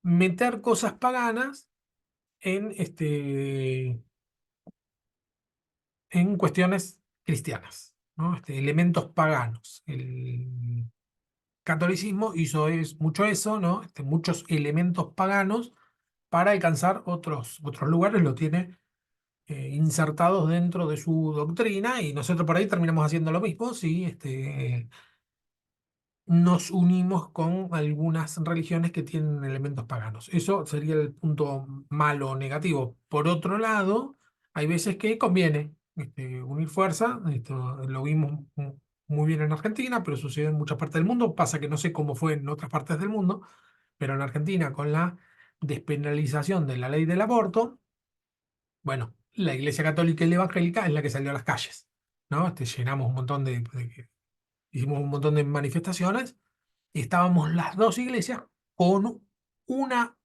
meter cosas paganas en, en cuestiones cristianas, ¿no? Elementos paganos. El catolicismo hizo mucho eso, ¿no? Muchos elementos paganos para alcanzar otros lugares, lo tiene insertados dentro de su doctrina y nosotros por ahí terminamos haciendo lo mismo si nos unimos con algunas religiones que tienen elementos paganos. Eso sería el punto malo o negativo. Por otro lado, hay veces que conviene unir fuerza. Esto lo vimos muy bien en Argentina, pero sucede en muchas partes del mundo. Pasa que no sé cómo fue en otras partes del mundo, pero en Argentina con la despenalización de la ley del aborto, bueno, la Iglesia Católica y la Evangélica es la que salió a las calles, ¿no? Llenamos un montón hicimos un montón de manifestaciones y estábamos las dos iglesias con una,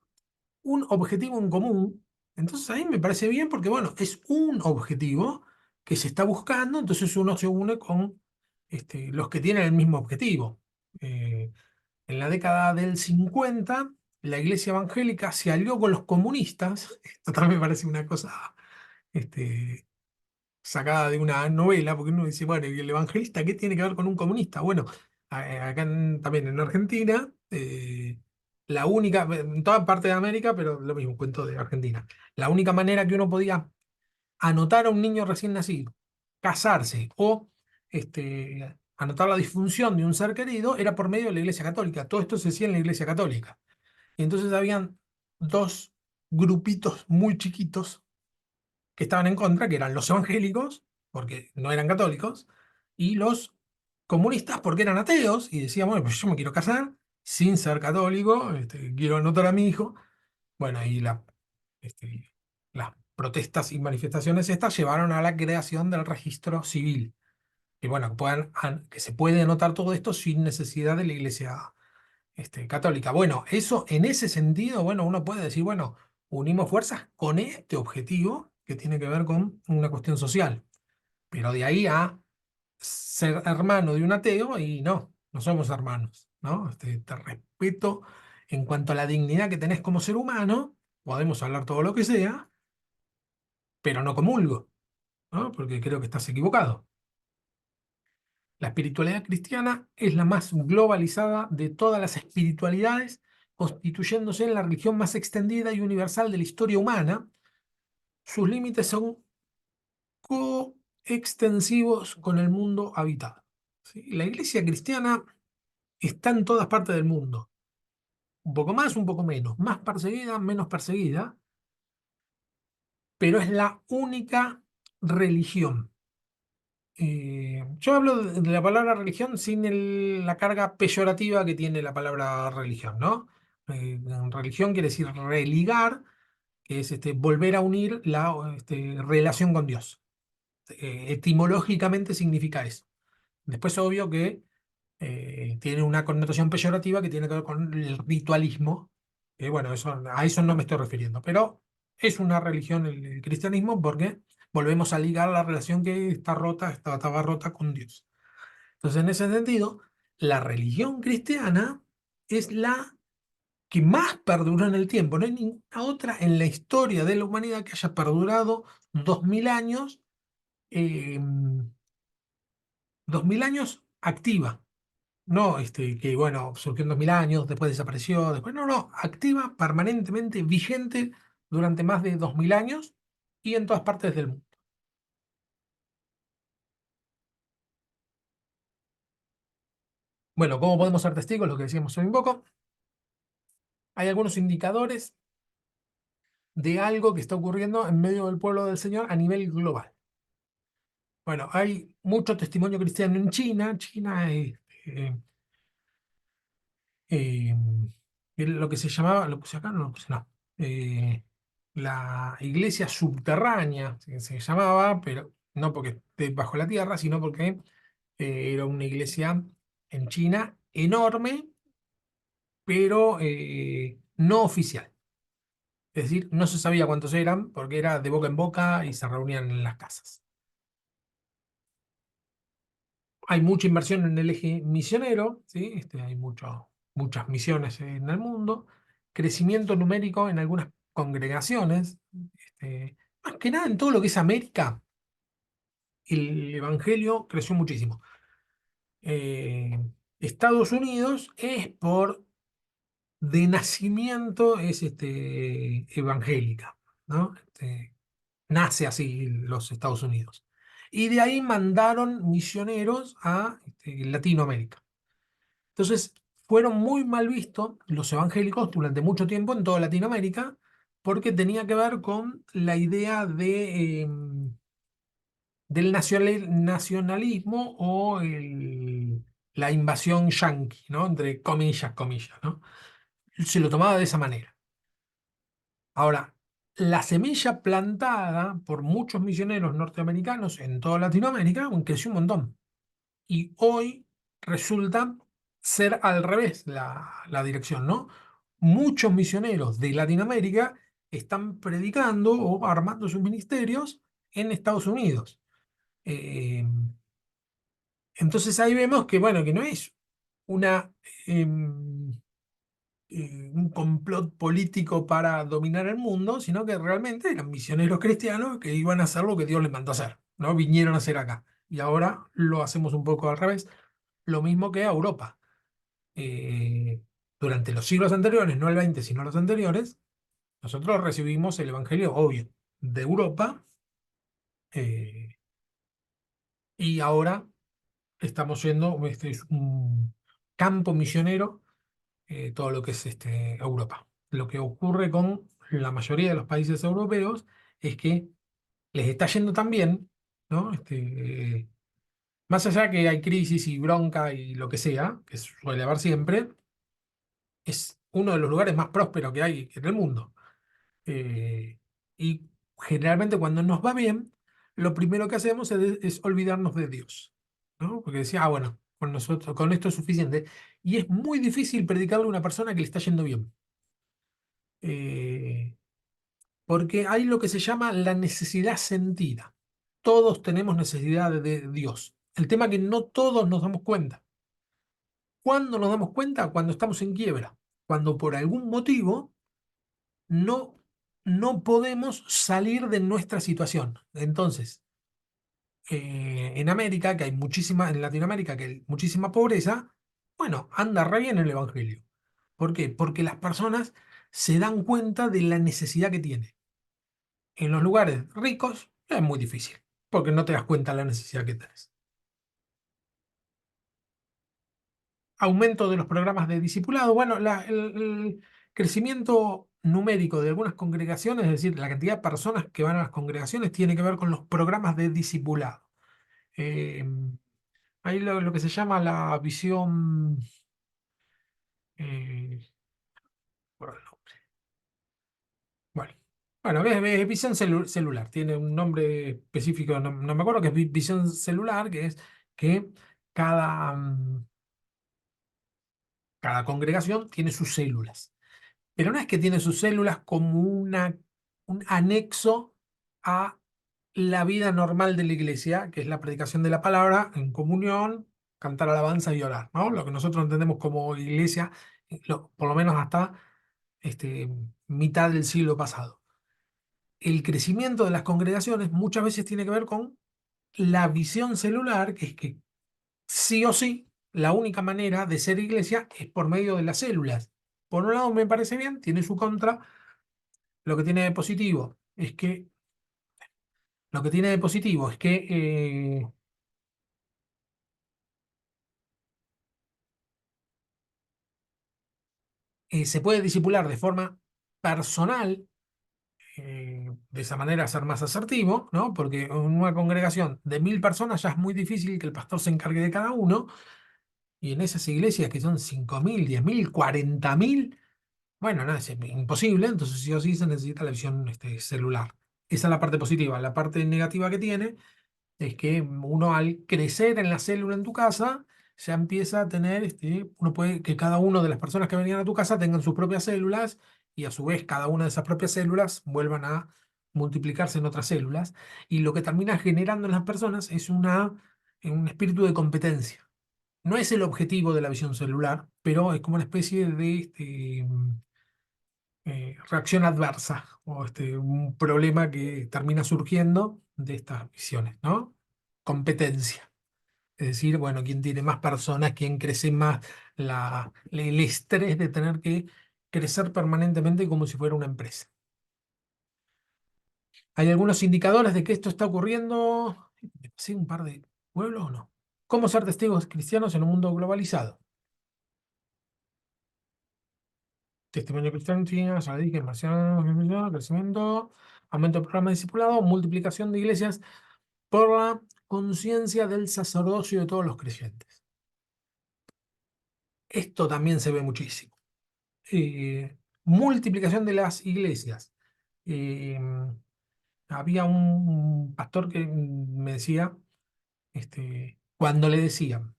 un objetivo en común. Entonces ahí me parece bien porque, bueno, es un objetivo que se está buscando, entonces uno se une con los que tienen el mismo objetivo. En la década del 50 la iglesia evangélica se alió con los comunistas. Esto también me parece una cosa este, sacada de una novela, porque uno dice, bueno, ¿y el evangelista qué tiene que ver con un comunista? Bueno, acá también en Argentina, la única, en toda parte de América, pero lo mismo, cuento de Argentina, la única manera que uno podía anotar a un niño recién nacido, casarse o anotar la disfunción de un ser querido era por medio de la Iglesia Católica. Todo esto se hacía en la Iglesia Católica. Y entonces habían dos grupitos muy chiquitos que estaban en contra, que eran los evangélicos, porque no eran católicos, y los comunistas, porque eran ateos, y decían, bueno, pues yo me quiero casar sin ser católico, quiero anotar a mi hijo. Bueno, y las protestas y manifestaciones estas llevaron a la creación del registro civil. Y bueno, que se puede anotar todo esto sin necesidad de la iglesia católica. Bueno, eso en ese sentido, bueno, uno puede decir, bueno, unimos fuerzas con este objetivo que tiene que ver con una cuestión social. Pero de ahí a ser hermano de un ateo y no somos hermanos, ¿no? Te respeto en cuanto a la dignidad que tenés como ser humano, podemos hablar todo lo que sea, pero no comulgo, ¿no? Porque creo que estás equivocado. La espiritualidad cristiana es la más globalizada de todas las espiritualidades, constituyéndose en la religión más extendida y universal de la historia humana. Sus límites son coextensivos con el mundo habitado. ¿Sí? La iglesia cristiana está en todas partes del mundo, un poco más, un poco menos, más perseguida, menos perseguida, pero es la única religión. Yo hablo de la palabra religión sin la carga peyorativa que tiene la palabra religión, ¿no? Religión quiere decir religar, que es volver a unir la relación con Dios. Etimológicamente significa eso. Después, obvio que tiene una connotación peyorativa que tiene que ver con el ritualismo. Bueno, a eso no me estoy refiriendo, pero es una religión el cristianismo porque volvemos a ligar la relación que está rota, estaba rota con Dios. Entonces, en ese sentido, la religión cristiana es la que más perduró en el tiempo. No hay ninguna otra en la historia de la humanidad que haya perdurado 2000 años, eh, 2000 años activa. No, que bueno, surgió en 2000 años, después desapareció, después no, activa, permanentemente vigente durante más de 2000 años y en todas partes del mundo. Bueno, ¿cómo podemos ser testigos? Lo que decíamos hoy un poco. Hay algunos indicadores de algo que está ocurriendo en medio del pueblo del Señor a nivel global. Bueno, hay mucho testimonio cristiano en China. China es eh, lo que se llamaba, lo puse acá, no lo puse, no. La iglesia subterránea se llamaba, pero no porque esté bajo la tierra, sino porque era una iglesia en China enorme, pero no oficial. Es decir, no se sabía cuántos eran porque era de boca en boca y se reunían en las casas. Hay mucha inversión en el eje misionero, ¿sí? Hay muchas misiones en el mundo, crecimiento numérico en algunas congregaciones, más que nada en todo lo que es América, el evangelio creció muchísimo. Eh, Estados Unidos es de nacimiento es evangélica, ¿no? Nace así los Estados Unidos. Y de ahí mandaron misioneros a Latinoamérica. Entonces, fueron muy mal vistos los evangélicos durante mucho tiempo en toda Latinoamérica, porque tenía que ver con la idea del nacionalismo o la invasión yanqui, ¿no? Entre comillas, comillas, ¿no? Se lo tomaba de esa manera. Ahora, la semilla plantada por muchos misioneros norteamericanos en toda Latinoamérica creció un montón. Y hoy resulta ser al revés la dirección, ¿no? Muchos misioneros de Latinoamérica están predicando o armando sus ministerios en Estados Unidos. Eh, entonces ahí vemos que, bueno, que no es una, em, un complot político para dominar el mundo, sino que realmente eran misioneros cristianos que iban a hacer lo que Dios les mandó a hacer, ¿no? Vinieron a hacer acá. Y ahora lo hacemos un poco al revés, lo mismo que a Europa. Eh, Durante los siglos anteriores, no el 20 sino los anteriores, nosotros recibimos el Evangelio, obvio, de Europa, eh, y ahora estamos yendo, este es un campo misionero, todo lo que es Europa. Lo que ocurre con la mayoría de los países europeos es que les está yendo tan bien, ¿no? Más allá que hay crisis y bronca y lo que sea, que suele haber siempre, es uno de los lugares más prósperos que hay en el mundo. Eh, y generalmente cuando nos va bien, lo primero que hacemos es olvidarnos de Dios, ¿no? Porque decía, bueno, con nosotros, con esto es suficiente. Y es muy difícil predicarle a una persona que le está yendo bien. Eh, Porque hay lo que se llama la necesidad sentida. Todos tenemos necesidad de Dios. El tema es que no todos nos damos cuenta. ¿Cuándo nos damos cuenta? Cuando estamos en quiebra. Cuando por algún motivo no, no podemos salir de nuestra situación. Entonces, en América, que hay muchísima, en Latinoamérica, que hay muchísima pobreza, bueno, anda re bien el Evangelio. ¿Por qué? Porque las personas se dan cuenta de la necesidad que tienen. En los lugares ricos es muy difícil, porque no te das cuenta de la necesidad que tienes. Aumento de los programas de discipulado. Bueno, el crecimiento numérico de algunas congregaciones, es decir, la cantidad de personas que van a las congregaciones, tiene que ver con los programas de discipulado. Eh, Hay lo que se llama la visión, eh, por el nombre. Bueno, bueno, es visión celular, tiene un nombre específico, no me acuerdo, que es visión celular, que es que cada, cada congregación tiene sus células. Pero no es que tiene sus células como un anexo a la vida normal de la iglesia, que es la predicación de la palabra en comunión, cantar alabanza y orar, ¿no? Lo que nosotros entendemos como iglesia, por lo menos hasta este, mitad del siglo pasado. El crecimiento de las congregaciones muchas veces tiene que ver con la visión celular, que es que sí o sí, la única manera de ser iglesia es por medio de las células. Por un lado me parece bien, tiene su contra. Lo que tiene de positivo es que, lo que tiene de positivo es que se puede disipular de forma personal, de esa manera ser más asertivo, ¿no? Porque en una congregación de 1000 personas ya es muy difícil que el pastor se encargue de cada uno, y en esas iglesias que son 5000, 10000, 40000, bueno, nada, es imposible, entonces sí o sí se necesita la visión celular. Esa es la parte positiva. La parte negativa que tiene es que uno, al crecer en la célula en tu casa, ya empieza a tener, uno puede que cada una de las personas que venían a tu casa tengan sus propias células, y a su vez cada una de esas propias células vuelvan a multiplicarse en otras células, y lo que termina generando en las personas es un espíritu de competencia. No es el objetivo de la visión celular, pero es como una especie de reacción adversa, o un problema que termina surgiendo de estas visiones, ¿no? Competencia. Es decir, bueno, quién tiene más personas, quién crece más, el estrés de tener que crecer permanentemente como si fuera una empresa. ¿Hay algunos indicadores de que esto está ocurriendo? ¿Me pasé un par de pueblos o no? ¿Cómo ser testigos cristianos en un mundo globalizado? Testimonio cristiano, China, Saladí, crecimiento, aumento del programa de discipulado, multiplicación de iglesias por la conciencia del sacerdocio de todos los creyentes. Esto también se ve muchísimo. Multiplicación de las iglesias. Eh, Había un pastor que me decía, cuando le decían,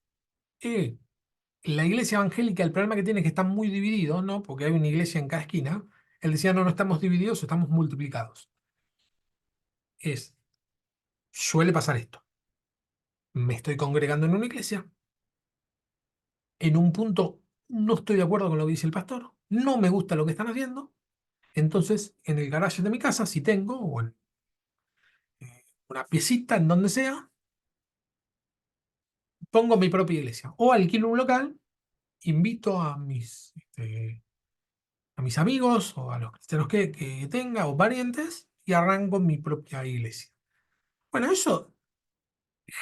la iglesia evangélica, el problema que tiene es que está muy dividido, ¿no? Porque hay una iglesia en cada esquina. Él decía, no, no estamos divididos, estamos multiplicados. Es, Suele pasar esto. Me estoy congregando en una iglesia, en un punto no estoy de acuerdo con lo que dice el pastor, no me gusta lo que están haciendo, entonces en el garaje de mi casa, si tengo, o en una piecita, en donde sea, pongo mi propia iglesia. O alquilo un local, invito a mis amigos o a los cristianos que tenga o parientes, y arranco mi propia iglesia. Bueno, eso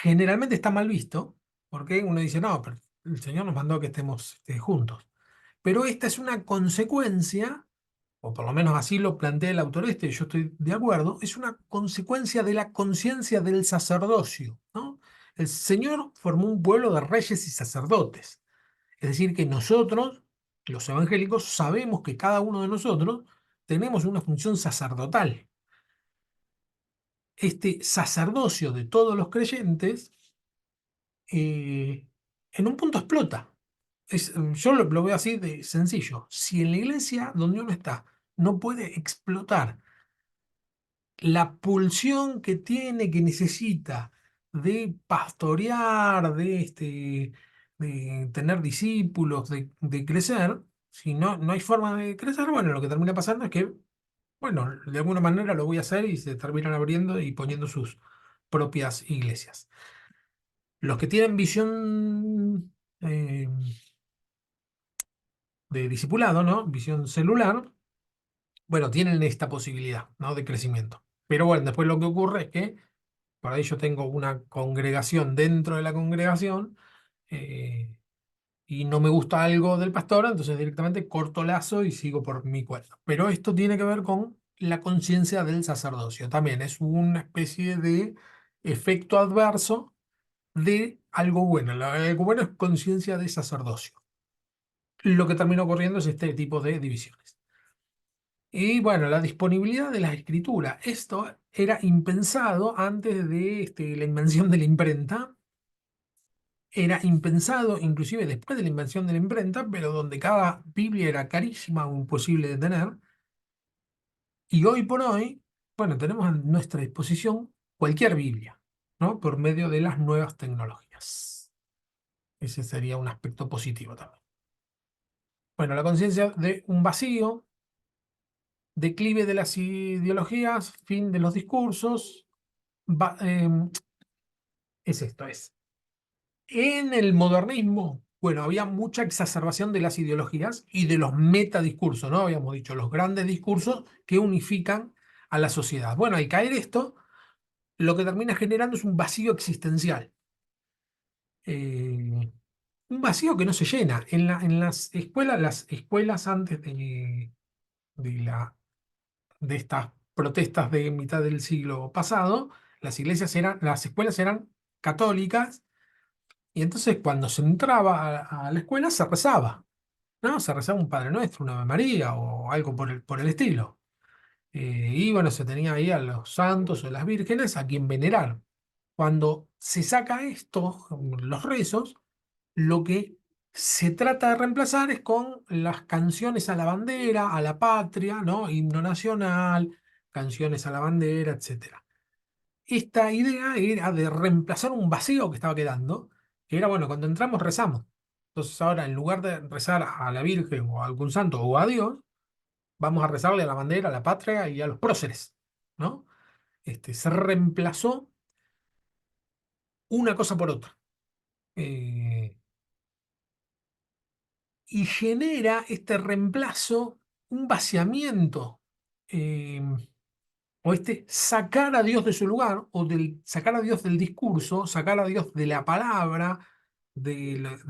generalmente está mal visto, porque uno dice, no, pero el Señor nos mandó que estemos juntos. Pero esta es una consecuencia, o por lo menos así lo plantea el autor y yo estoy de acuerdo, es una consecuencia de la conciencia del sacerdocio, ¿no? El Señor formó un pueblo de reyes y sacerdotes. Es decir, que nosotros, los evangélicos, sabemos que cada uno de nosotros tenemos una función sacerdotal. Este sacerdocio de todos los creyentes, eh, en un punto explota. Yo lo veo así de sencillo. Si en la iglesia donde uno está no puede explotar la pulsión que tiene, que necesita de pastorear, de tener discípulos, de crecer, si no hay forma de crecer, bueno, lo que termina pasando es que, bueno, de alguna manera lo voy a hacer y se terminan abriendo y poniendo sus propias iglesias. Los que tienen visión de discipulado, ¿no? Visión celular, bueno, tienen esta posibilidad, ¿no? De crecimiento. Pero bueno, después lo que ocurre es que por ahí yo tengo una congregación dentro de la congregación eh, y no me gusta algo del pastor, entonces directamente corto lazo y sigo por mi cuenta. Pero esto tiene que ver con la conciencia del sacerdocio. También es una especie de efecto adverso de algo bueno. Algo bueno es conciencia de sacerdocio. Lo que termina ocurriendo es este tipo de divisiones. Y bueno, la disponibilidad de la escritura. Esto era impensado antes de la invención de la imprenta. Era impensado inclusive después de la invención de la imprenta, pero donde cada Biblia era carísima o imposible de tener. Y hoy por hoy, bueno, tenemos a nuestra disposición cualquier Biblia, ¿no? Por medio de las nuevas tecnologías. Ese sería un aspecto positivo también. Bueno, la conciencia de un vacío, declive de las ideologías, fin de los discursos, es esto, es. En el modernismo, bueno, había mucha exacerbación de las ideologías y de los metadiscursos, ¿no? Habíamos dicho, los grandes discursos que unifican a la sociedad. Bueno, al caer esto, lo que termina generando es un vacío existencial. Eh, un vacío que no se llena. En las escuelas antes de de estas protestas de mitad del siglo pasado, las escuelas eran católicas. Y entonces cuando se entraba a la escuela se rezaba, ¿no? Se rezaba un Padre Nuestro, una Ave María o algo por el estilo. Y bueno, se tenía ahí a los santos o las vírgenes a quien venerar. Cuando se saca esto, los rezos, lo que se trata de reemplazar es con las canciones a la bandera, a la patria, ¿no? Himno nacional, canciones a la bandera, etcétera. Esta idea era de reemplazar un vacío que estaba quedando, que era, bueno, cuando entramos rezamos. Entonces ahora, en lugar de rezar a la Virgen o a algún santo o a Dios, vamos a rezarle a la bandera, a la patria y a los próceres, ¿no? Se reemplazó una cosa por otra. Eh, y genera este reemplazo un vaciamiento, eh, o sacar a Dios de su lugar, o sacar a Dios del discurso, sacar a Dios de la palabra, de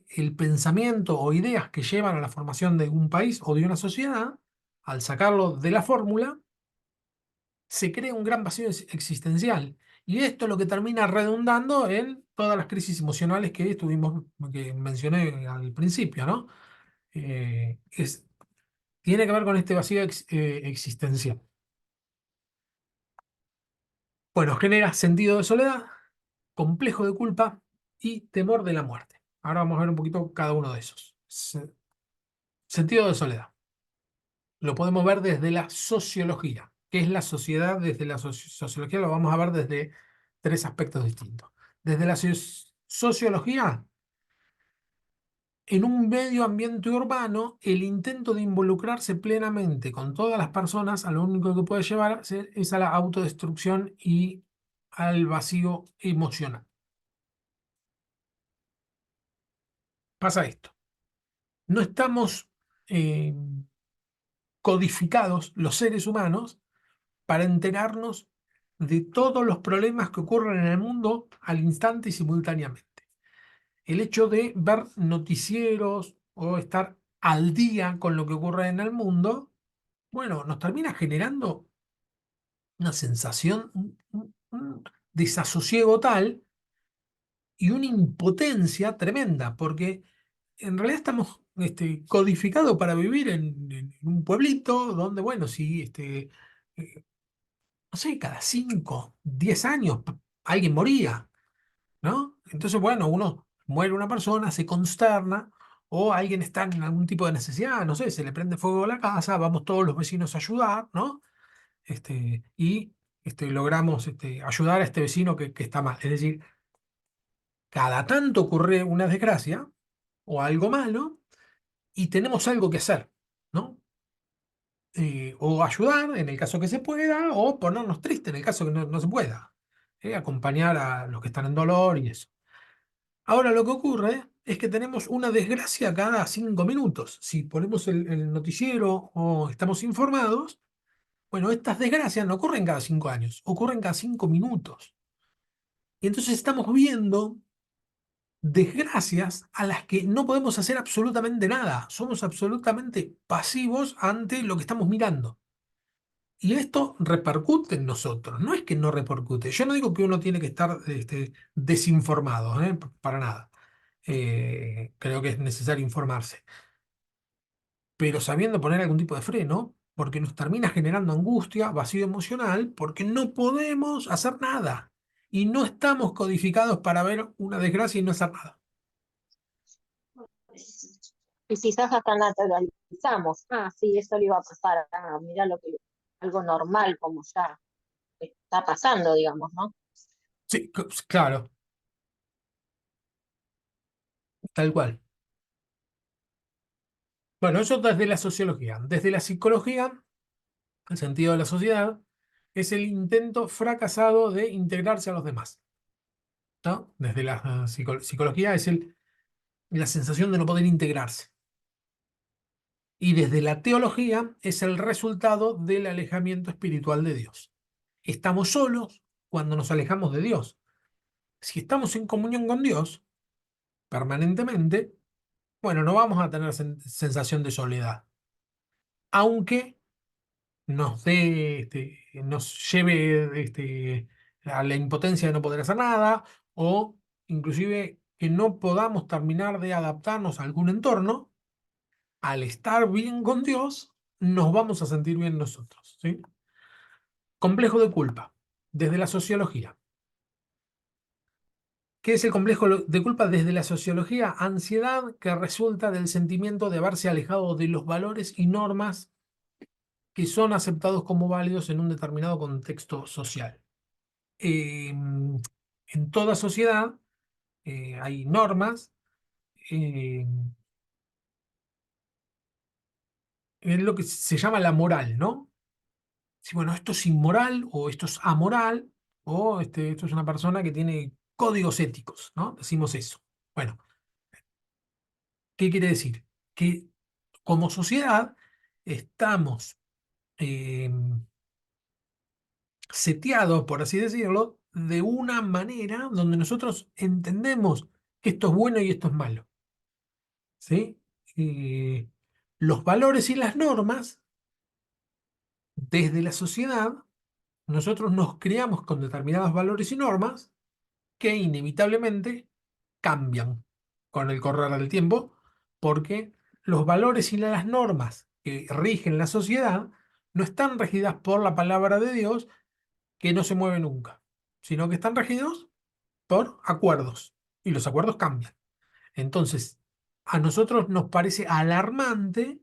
el pensamiento o ideas que llevan a la formación de un país o de una sociedad. Al sacarlo de la fórmula, se crea un gran vacío existencial. Y esto es lo que termina redundando en todas las crisis emocionales que mencioné al principio, ¿no? Eh, es, Tiene que ver con este vacío existencial. Bueno, genera sentido de soledad, complejo de culpa y temor de la muerte. Ahora vamos a ver un poquito cada uno de esos. Sentido de soledad. Lo podemos ver desde la sociología. ¿Qué es la sociedad? Desde la sociología lo vamos a ver desde tres aspectos distintos. Desde la sociología, en un medio ambiente urbano, el intento de involucrarse plenamente con todas las personas, a lo único que puede llevar es a la autodestrucción y al vacío emocional. Pasa esto. No estamos eh, codificados los seres humanos para enterarnos de todos los problemas que ocurren en el mundo al instante y simultáneamente. El hecho de ver noticieros o estar al día con lo que ocurre en el mundo, bueno, nos termina generando una sensación, un desasosiego tal y una impotencia tremenda, porque en realidad estamos codificados para vivir en un pueblito donde, bueno, sí, eh, no sé, cada 5, 10 años alguien moría, ¿no? Entonces, bueno, muere una persona, se consterna, o alguien está en algún tipo de necesidad, no sé, se le prende fuego a la casa, vamos todos los vecinos a ayudar, ¿no? Y logramos ayudar a este vecino que está mal. Es decir, cada tanto ocurre una desgracia o algo malo y tenemos algo que hacer, ¿no? O ayudar en el caso que se pueda, o ponernos tristes en el caso que no se pueda. Acompañar a los que están en dolor y eso. Ahora lo que ocurre es que tenemos una desgracia cada 5 minutos. Si ponemos el noticiero o estamos informados, bueno, estas desgracias no ocurren cada 5 años, ocurren cada 5 minutos. Y entonces estamos viendo desgracias a las que no podemos hacer absolutamente nada. Somos absolutamente pasivos ante lo que estamos mirando. Y esto repercute en nosotros, no es que no repercute. Yo no digo que uno tiene que estar desinformado, para nada. Creo que es necesario informarse, pero sabiendo poner algún tipo de freno, porque nos termina generando angustia, vacío emocional, porque no podemos hacer nada. Y no estamos codificados para ver una desgracia y no hacer nada. Y quizás hasta naturalizamos, sí, eso le iba a pasar, mira algo normal como ya está pasando, digamos, ¿no? Sí, claro, tal cual. Bueno, eso desde la sociología. Desde la psicología, el sentido de la sociedad es el intento fracasado de integrarse a los demás, ¿no? Desde la psicología es la sensación de no poder integrarse. Y desde la teología es el resultado del alejamiento espiritual de Dios. Estamos solos cuando nos alejamos de Dios. Si estamos en comunión con Dios permanentemente, bueno, no vamos a tener sensación de soledad. Aunque nos lleve a la impotencia de no poder hacer nada, o inclusive que no podamos terminar de adaptarnos a algún entorno, al estar bien con Dios, nos vamos a sentir bien nosotros, ¿sí? Complejo de culpa, desde la sociología. ¿Qué es el complejo de culpa desde la sociología? Ansiedad que resulta del sentimiento de haberse alejado de los valores y normas que son aceptados como válidos en un determinado contexto social. En toda sociedad hay normas, eh, es lo que se llama la moral, ¿no? Si, bueno, esto es inmoral o esto es amoral o esto es una persona que tiene códigos éticos, ¿no? Decimos eso. Bueno, ¿qué quiere decir? Que como sociedad estamos eh, seteados, por así decirlo, de una manera donde nosotros entendemos que esto es bueno y esto es malo, ¿sí? Eh, los valores y las normas, desde la sociedad, nosotros nos criamos con determinados valores y normas que inevitablemente cambian con el correr del tiempo, porque los valores y las normas que rigen la sociedad no están regidas por la palabra de Dios, que no se mueve nunca, sino que están regidos por acuerdos, y los acuerdos cambian. Entonces, a nosotros nos parece alarmante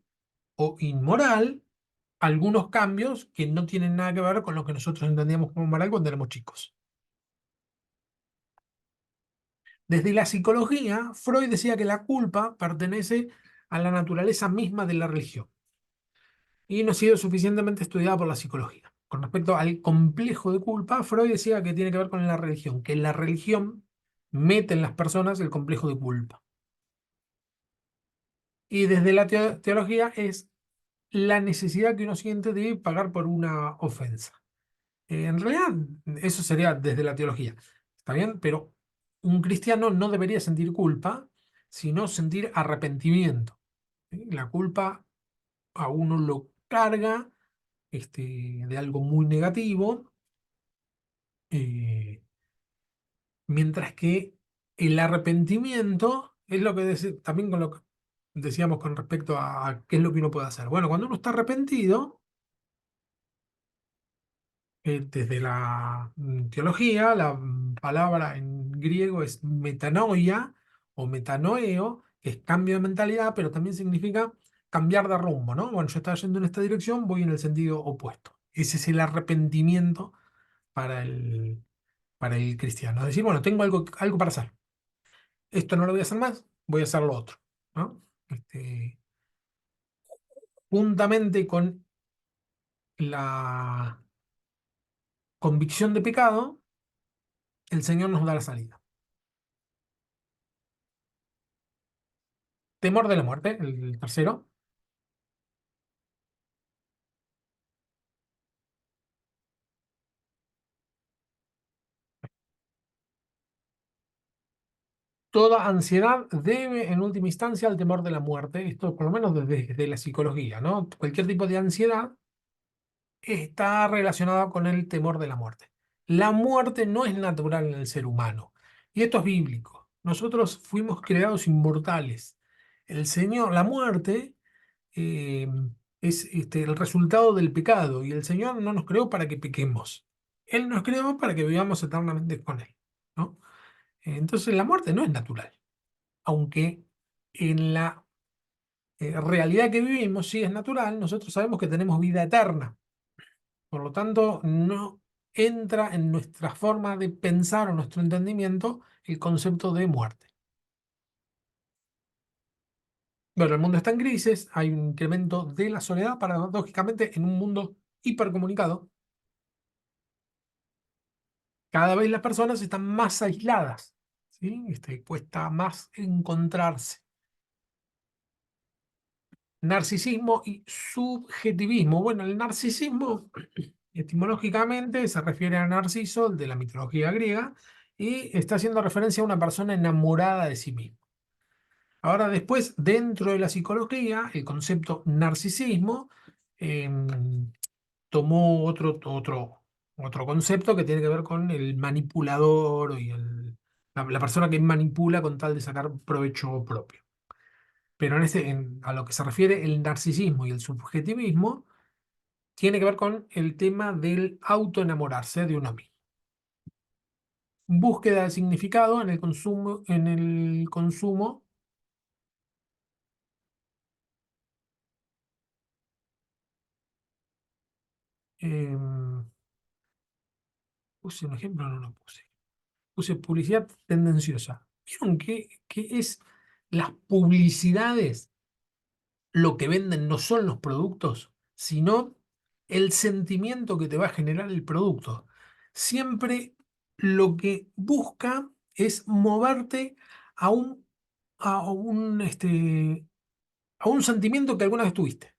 o inmoral algunos cambios que no tienen nada que ver con lo que nosotros entendíamos como moral cuando éramos chicos. Desde la psicología, Freud decía que la culpa pertenece a la naturaleza misma de la religión y no ha sido suficientemente estudiada por la psicología. Con respecto al complejo de culpa, Freud decía que tiene que ver con la religión, que la religión mete en las personas el complejo de culpa. Y desde la teología es la necesidad que uno siente de pagar por una ofensa. En realidad, eso sería desde la teología, ¿está bien? Pero un cristiano no debería sentir culpa, sino sentir arrepentimiento. ¿Sí? La culpa a uno lo carga de algo muy negativo, eh, mientras que el arrepentimiento es lo que también con lo que decíamos con respecto a qué es lo que uno puede hacer. Bueno, cuando uno está arrepentido, desde la teología, la palabra en griego es metanoia o metanoeo, que es cambio de mentalidad, pero también significa cambiar de rumbo, ¿no? Bueno, yo estaba yendo en esta dirección, voy en el sentido opuesto. Ese es el arrepentimiento para para el cristiano. Es decir, bueno, tengo algo para hacer. Esto no lo voy a hacer más, voy a hacer lo otro, ¿no? Juntamente con la convicción de pecado, el Señor nos da la salida. Temor de la muerte, el tercero. Toda ansiedad debe, en última instancia, al temor de la muerte. Esto, por lo menos desde la psicología, ¿no? Cualquier tipo de ansiedad está relacionada con el temor de la muerte. La muerte no es natural en el ser humano. Y esto es bíblico. Nosotros fuimos creados inmortales. El Señor, la muerte, eh, es el resultado del pecado. Y el Señor no nos creó para que pequemos. Él nos creó para que vivamos eternamente con Él, ¿no? Entonces la muerte no es natural. Aunque en la realidad que vivimos sí es natural, nosotros sabemos que tenemos vida eterna. Por lo tanto, no entra en nuestra forma de pensar o nuestro entendimiento el concepto de muerte. Bueno, el mundo está en crisis, hay un incremento de la soledad, paradójicamente, en un mundo hipercomunicado. Cada vez las personas están más aisladas, ¿sí? Cuesta más encontrarse. Narcisismo y subjetivismo. Bueno, el narcisismo etimológicamente se refiere a Narciso, el de la mitología griega, y está haciendo referencia a una persona enamorada de sí misma. Ahora, después, dentro de la psicología, el concepto narcisismo tomó otro concepto que tiene que ver con el manipulador y la persona que manipula con tal de sacar provecho propio. Pero a lo que se refiere el narcisismo y el subjetivismo, tiene que ver con el tema del autoenamorarse de uno mismo. Búsqueda de significado en el consumo. em, Puse un ejemplo, no lo puse. Puse publicidad tendenciosa. ¿Vieron qué es las publicidades? Lo que venden no son los productos, sino el sentimiento que te va a generar el producto. Siempre lo que busca es moverte a a un, este, a un sentimiento que alguna vez tuviste,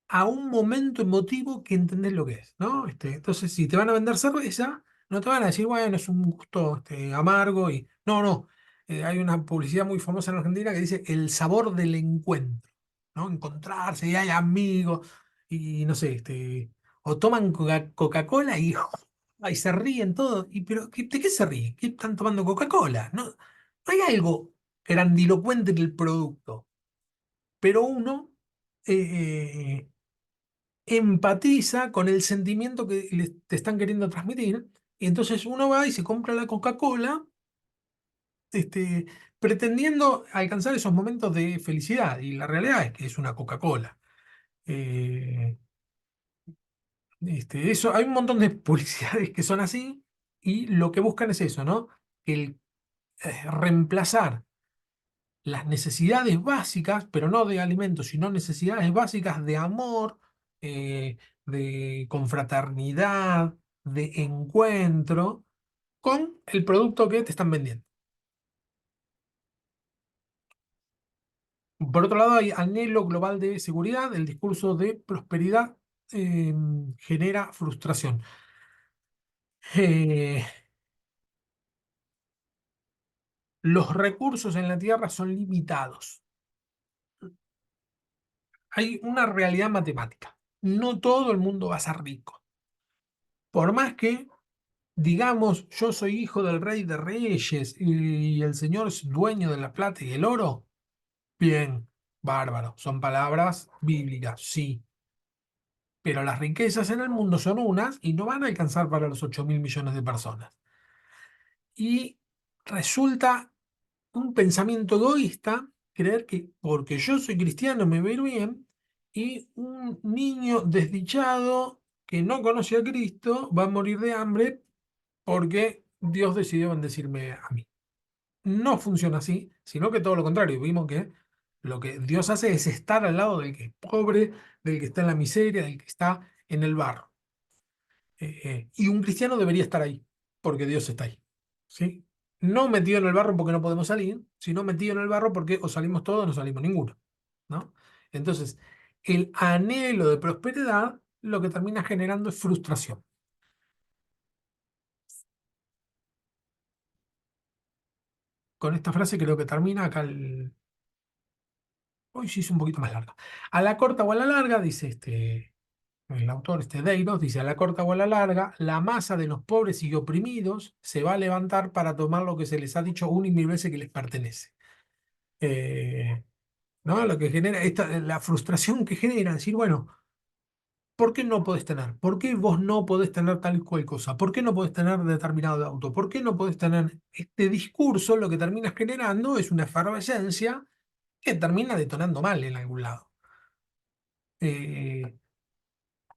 a un momento emotivo que entendés lo que es, ¿no? Entonces, si te van a vender cerveza, no te van a decir, bueno, es un gusto amargo y... No, no. Hay una publicidad muy famosa en Argentina que dice el sabor del encuentro, ¿no? Encontrarse y hay amigos y no sé, o toman Coca-Cola y, y se ríen todos. Pero ¿de qué se ríen? ¿Qué están tomando Coca-Cola? No, no hay algo grandilocuente en el producto, pero uno... eh, eh, empatiza con el sentimiento que te están queriendo transmitir, y entonces uno va y se compra la Coca-Cola, este, pretendiendo alcanzar esos momentos de felicidad, y la realidad es que es una Coca-Cola. Eh, hay un montón de publicidades que son así, y lo que buscan es eso, ¿no? Reemplazar las necesidades básicas, pero no de alimentos, sino necesidades básicas de amor, eh, de confraternidad, de encuentro, con el producto que te están vendiendo. Por otro lado, hay anhelo global de seguridad, el discurso de prosperidad genera frustración. Eh, los recursos en la Tierra son limitados. Hay una realidad matemática. No todo el mundo va a ser rico. Por más que digamos, yo soy hijo del rey de reyes y el Señor es dueño de la plata y el oro. Bien, bárbaro. Son palabras bíblicas, sí. Pero las riquezas en el mundo son unas y no van a alcanzar para los 8.000 millones de personas. Y resulta un pensamiento egoísta creer que porque yo soy cristiano me va a ir bien y un niño desdichado que no conoce a Cristo va a morir de hambre porque Dios decidió bendecirme a mí. No funciona así, sino que todo lo contrario. Vimos que lo que Dios hace es estar al lado del que es pobre, del que está en la miseria, del que está en el barro. Y un cristiano debería estar ahí, porque Dios está ahí. ¿Sí? No metido en el barro porque no podemos salir, sino metido en el barro porque o salimos todos o no salimos ninguno. ¿No? Entonces, el anhelo de prosperidad lo que termina generando es frustración. Con esta frase creo que termina acá el... Hoy sí es un poquito más larga. A la corta o a la larga, dice el autor, Deiros, dice, a la corta o a la larga, la masa de los pobres y oprimidos se va a levantar para tomar lo que se les ha dicho una y mil veces que les pertenece. ¿No? Lo que genera, la frustración que genera, decir, bueno, ¿por qué no podés tener? ¿Por qué vos no podés tener tal y cual cosa? ¿Por qué no podés tener determinado auto? ¿Por qué no podés tener este discurso? Lo que termina generando es una efervescencia que termina detonando mal en algún lado. Eh,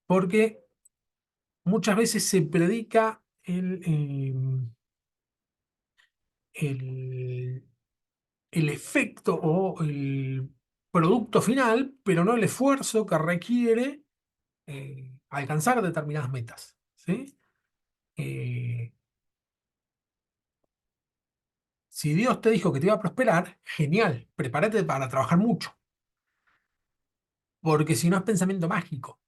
porque muchas veces se predica el, el efecto o el producto final, pero no el esfuerzo que requiere alcanzar determinadas metas. ¿Sí? Eh, si Dios te dijo que te iba a prosperar, genial, prepárate para trabajar mucho, porque si no es pensamiento mágico.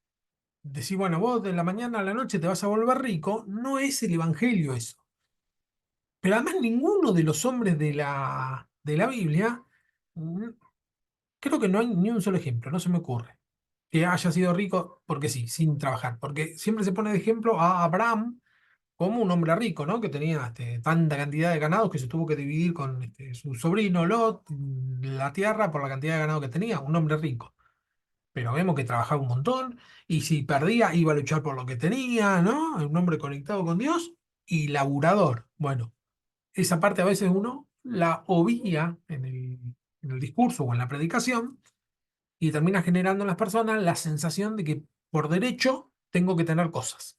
Decir, bueno, vos de la mañana a la noche te vas a volver rico, no es el evangelio eso. Pero además ninguno de los hombres de la Biblia, mm, creo que no hay ni un solo ejemplo, no se me ocurre, que haya sido rico porque sí, sin trabajar. Porque siempre se pone de ejemplo a Abraham como un hombre rico, ¿no? Que tenía tanta cantidad de ganados que se tuvo que dividir con su sobrino Lot la tierra por la cantidad de ganado que tenía, un hombre rico. Pero vemos que trabajaba un montón y si perdía iba a luchar por lo que tenía, ¿no? Un hombre conectado con Dios y laburador. Bueno, esa parte a veces uno la obvia en el discurso o en la predicación y termina generando en las personas la sensación de que por derecho tengo que tener cosas.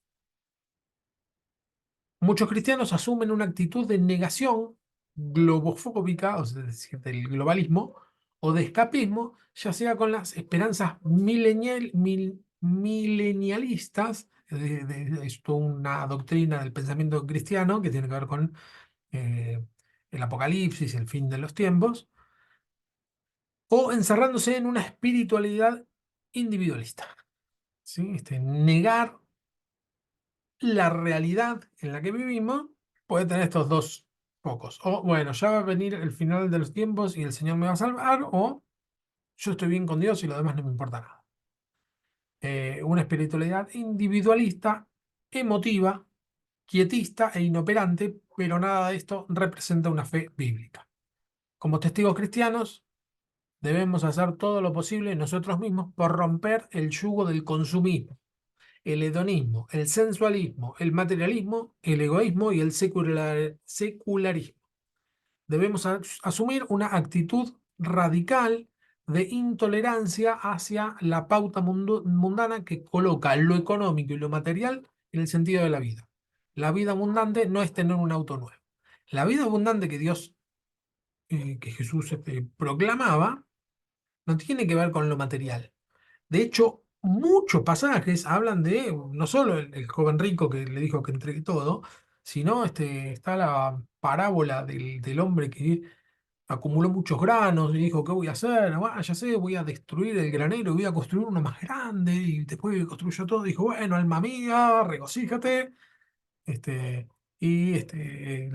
Muchos cristianos asumen una actitud de negación globofóbica, o sea, es decir, del globalismo, o de escapismo, ya sea con las esperanzas milenialistas, es toda una doctrina del pensamiento cristiano que tiene que ver con el apocalipsis, el fin de los tiempos, o encerrándose en una espiritualidad individualista. ¿Sí? Negar la realidad en la que vivimos puede tener estos dos focos. O, bueno, ya va a venir el final de los tiempos y el Señor me va a salvar, o yo estoy bien con Dios y lo demás no me importa nada. Una espiritualidad individualista, emotiva, quietista e inoperante, pero nada de esto representa una fe bíblica. Como testigos cristianos, debemos hacer todo lo posible nosotros mismos por romper el yugo del consumismo, el hedonismo, el sensualismo, el materialismo, el egoísmo y el secularismo. Debemos asumir una actitud radical de intolerancia hacia la pauta mundana que coloca lo económico y lo material en el sentido de la vida. La vida abundante no es tener un auto nuevo. La vida abundante que Dios, que Jesús proclamaba, no tiene que ver con lo material. De hecho, muchos pasajes hablan de no solo el joven rico que le dijo que entregue todo, sino está la parábola del hombre que acumuló muchos granos y dijo, ¿qué voy a hacer? "Ah, ya sé, voy a destruir el granero y voy a construir uno más grande. Y después que construyó todo, dijo, bueno, alma mía, regocíjate. El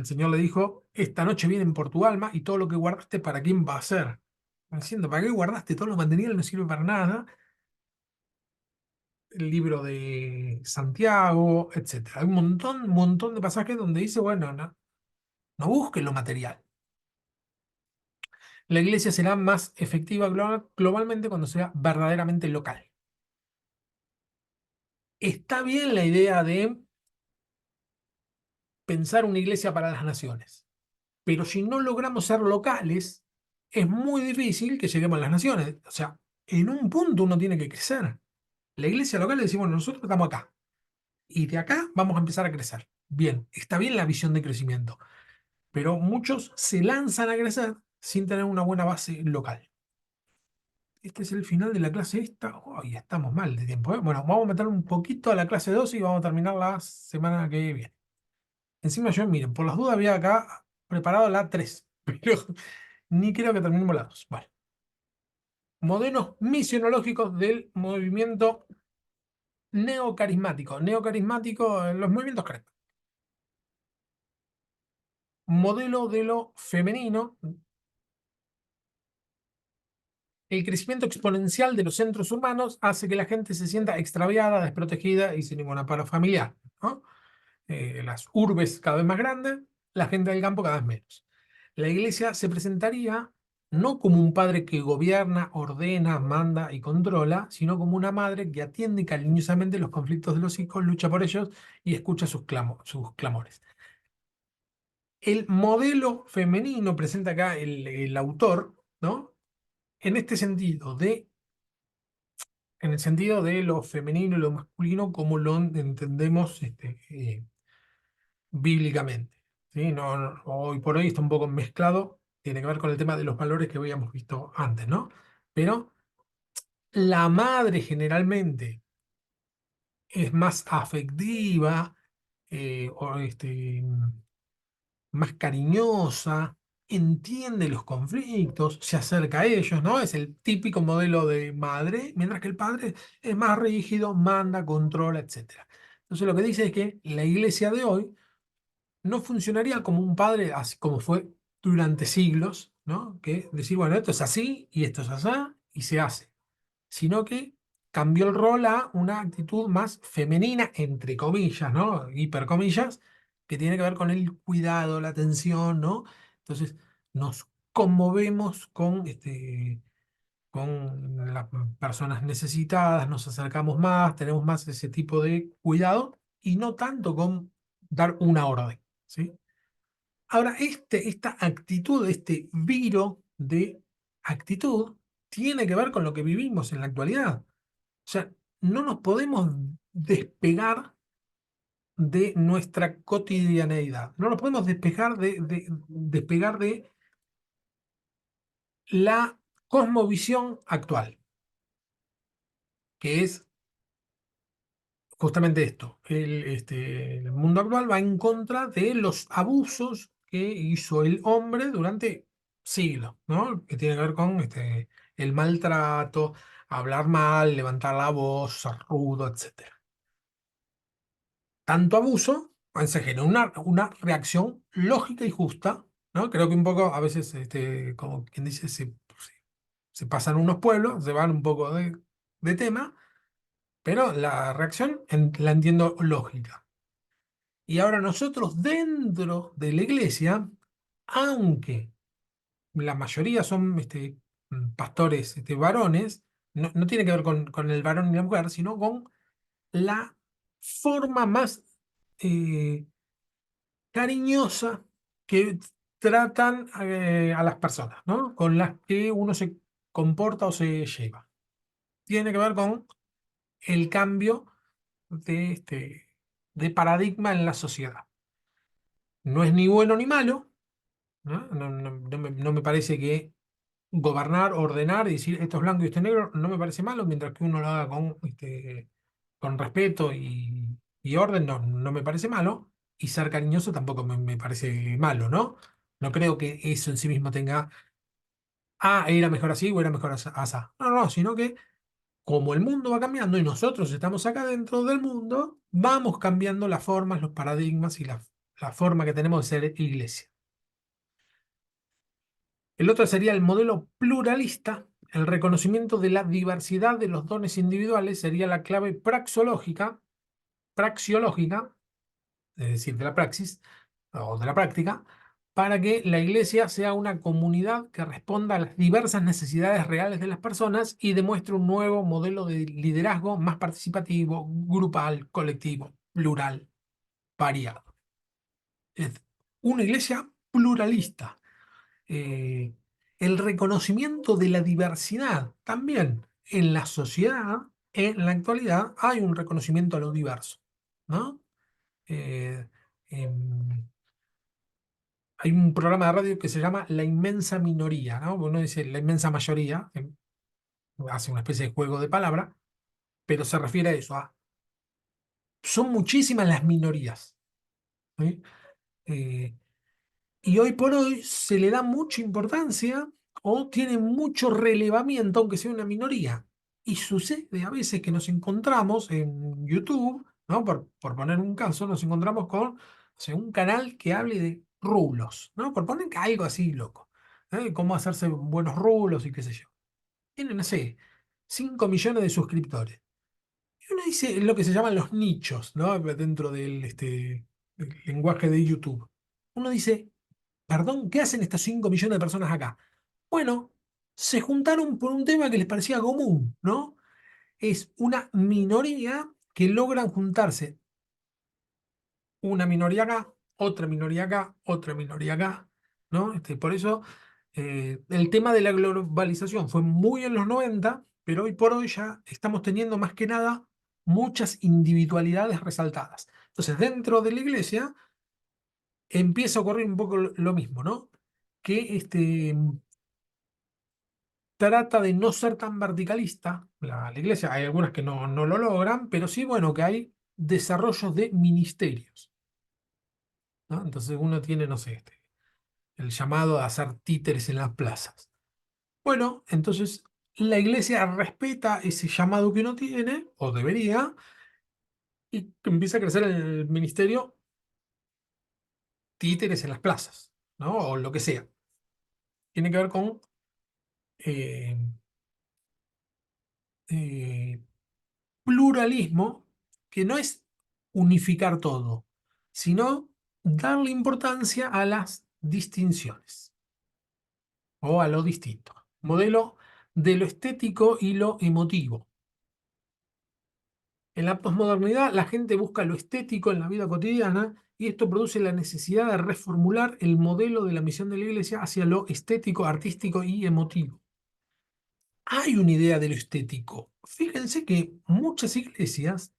Señor le dijo, esta noche vienen por tu alma y todo lo que guardaste, ¿para quién va a ser? Diciendo, ¿para qué guardaste todo lo material? No sirve para nada. El libro de Santiago, etcétera. Hay un montón de pasajes donde dice, bueno, no, no busques lo material. La iglesia será más efectiva globalmente cuando sea verdaderamente local. Está bien la idea de pensar una iglesia para las naciones, pero si no logramos ser locales, es muy difícil que lleguemos a las naciones. O sea, en un punto uno tiene que crecer. La iglesia local le dice, bueno, nosotros estamos acá. y de acá vamos a empezar a crecer. Bien, está bien la visión de crecimiento, pero muchos se lanzan a crecer sin tener una buena base local. Este es el final de la clase esta. Hoy estamos mal de tiempo, ¿eh? Bueno, vamos a meter un poquito a la clase 12 y vamos a terminar la semana que viene. Encima yo, miren, por las dudas había acá preparado la 3, pero ni creo que terminemos la 2. Vale. Modelos misionológicos del movimiento neocarismático. Neocarismático, los movimientos carismáticos. Modelo de lo femenino. El crecimiento exponencial de los centros urbanos hace que la gente se sienta extraviada, desprotegida y sin ningún amparo familiar, ¿no? Las urbes cada vez más grandes, la gente del campo cada vez menos. La iglesia se presentaría no como un padre que gobierna, ordena, manda y controla, sino como una madre que atiende cariñosamente los conflictos de los hijos, lucha por ellos y escucha sus clamores. El modelo femenino presenta acá el autor, ¿no? En este sentido en el sentido de lo femenino y lo masculino como lo entendemos bíblicamente. ¿Sí? Hoy por hoy está un poco mezclado, tiene que ver con el tema de los valores que habíamos visto antes, ¿no? Pero la madre generalmente es más afectiva, o más cariñosa, entiende los conflictos, se acerca a ellos, ¿no? Es el típico modelo de madre, mientras que el padre es más rígido, manda, controla, etc. Entonces lo que dice es que la iglesia de hoy no funcionaría como un padre, así como fue durante siglos, ¿no? Que decir, bueno, esto es así y esto es así y se hace, sino que cambió el rol a una actitud más femenina, entre comillas, ¿no? Hipercomillas, que tiene que ver con el cuidado, la atención, ¿no? Entonces, nos conmovemos con las personas necesitadas, nos acercamos más, tenemos más ese tipo de cuidado y no tanto con dar una orden, ¿sí? Ahora, esta actitud, este viro de actitud, tiene que ver con lo que vivimos en la actualidad. O sea, no nos podemos despegar de nuestra cotidianeidad. No nos podemos despegar de la cosmovisión actual, que es justamente esto. El mundo actual va en contra de los abusos que hizo el hombre durante siglos, ¿no? Que tiene que ver con el maltrato, hablar mal, levantar la voz, ser rudo, etc. Tanto abuso, se genera una reacción lógica y justa, ¿no? Creo que un poco, a veces, como quien dice, se pasan unos pueblos, se van un poco de tema, pero la reacción la entiendo lógica. Y ahora nosotros dentro de la iglesia, aunque la mayoría son pastores varones, no tiene que ver con el varón y la mujer, sino con la forma más eh, cariñosa que tratan a las personas, ¿no? Con las que uno se comporta o se lleva. Tiene que ver con el cambio de paradigma en la sociedad. No es ni bueno ni malo, ¿no? No me parece que gobernar, ordenar y decir esto es blanco y esto es negro, no me parece malo, mientras que uno lo haga con respeto y orden, no me parece malo, y ser cariñoso tampoco me parece malo, ¿no? No creo que eso en sí mismo tenga, era mejor así o era mejor asá. No, sino que como el mundo va cambiando y nosotros estamos acá dentro del mundo, vamos cambiando las formas, los paradigmas y la forma que tenemos de ser iglesia. El otro sería el modelo pluralista. El reconocimiento de la diversidad de los dones individuales sería la clave praxiológica, es decir, de la praxis o de la práctica, para que la iglesia sea una comunidad que responda a las diversas necesidades reales de las personas y demuestre un nuevo modelo de liderazgo más participativo, grupal, colectivo, plural, variado. Es una iglesia pluralista. eh, el reconocimiento de la diversidad. También en la sociedad, en la actualidad, hay un reconocimiento a lo diverso. ¿no? Eh, em, Hay un programa de radio que se llama La Inmensa Minoría, ¿no? Uno dice la inmensa mayoría, hace una especie de juego de palabra, pero se refiere a eso, son muchísimas las minorías, ¿sí? Eh, y hoy por hoy se le da mucha importancia o tiene mucho relevamiento, aunque sea una minoría. Y sucede a veces que nos encontramos en YouTube, ¿no? Por poner un caso, nos encontramos con, o sea, un canal que hable de rulos, ¿no? Por poner algo así loco, ¿eh? Cómo hacerse buenos rulos y qué sé yo. Tienen, no sé, 5 millones de suscriptores. Y uno dice lo que se llaman los nichos, ¿no? Dentro del lenguaje de YouTube. Uno dice, perdón, ¿qué hacen estas 5 millones de personas acá? Bueno, se juntaron por un tema que les parecía común, ¿no? Es una minoría que logran juntarse una minoría acá, otra minoría acá, otra minoría acá, ¿no? Por eso el tema de la globalización fue muy en los 90, pero hoy por hoy ya estamos teniendo más que nada muchas individualidades resaltadas. Entonces, dentro de la iglesia empieza a ocurrir un poco lo mismo, ¿no? Que trata de no ser tan verticalista, la iglesia, hay algunas que no lo logran, pero sí, bueno, que hay desarrollos de ministerios, ¿no? Entonces uno tiene, no sé, el llamado a hacer títeres en las plazas. Bueno, entonces la iglesia respeta ese llamado que uno tiene, o debería, y empieza a crecer el ministerio títeres en las plazas, ¿no? O lo que sea. Tiene que ver con eh, eh, pluralismo, que no es unificar todo, sino darle importancia a las distinciones o a lo distinto. Modelo de lo estético y lo emotivo. En la posmodernidad, la gente busca lo estético en la vida cotidiana y esto produce la necesidad de reformular el modelo de la misión de la iglesia hacia lo estético, artístico y emotivo. Hay una idea de lo estético. Fíjense que muchas iglesias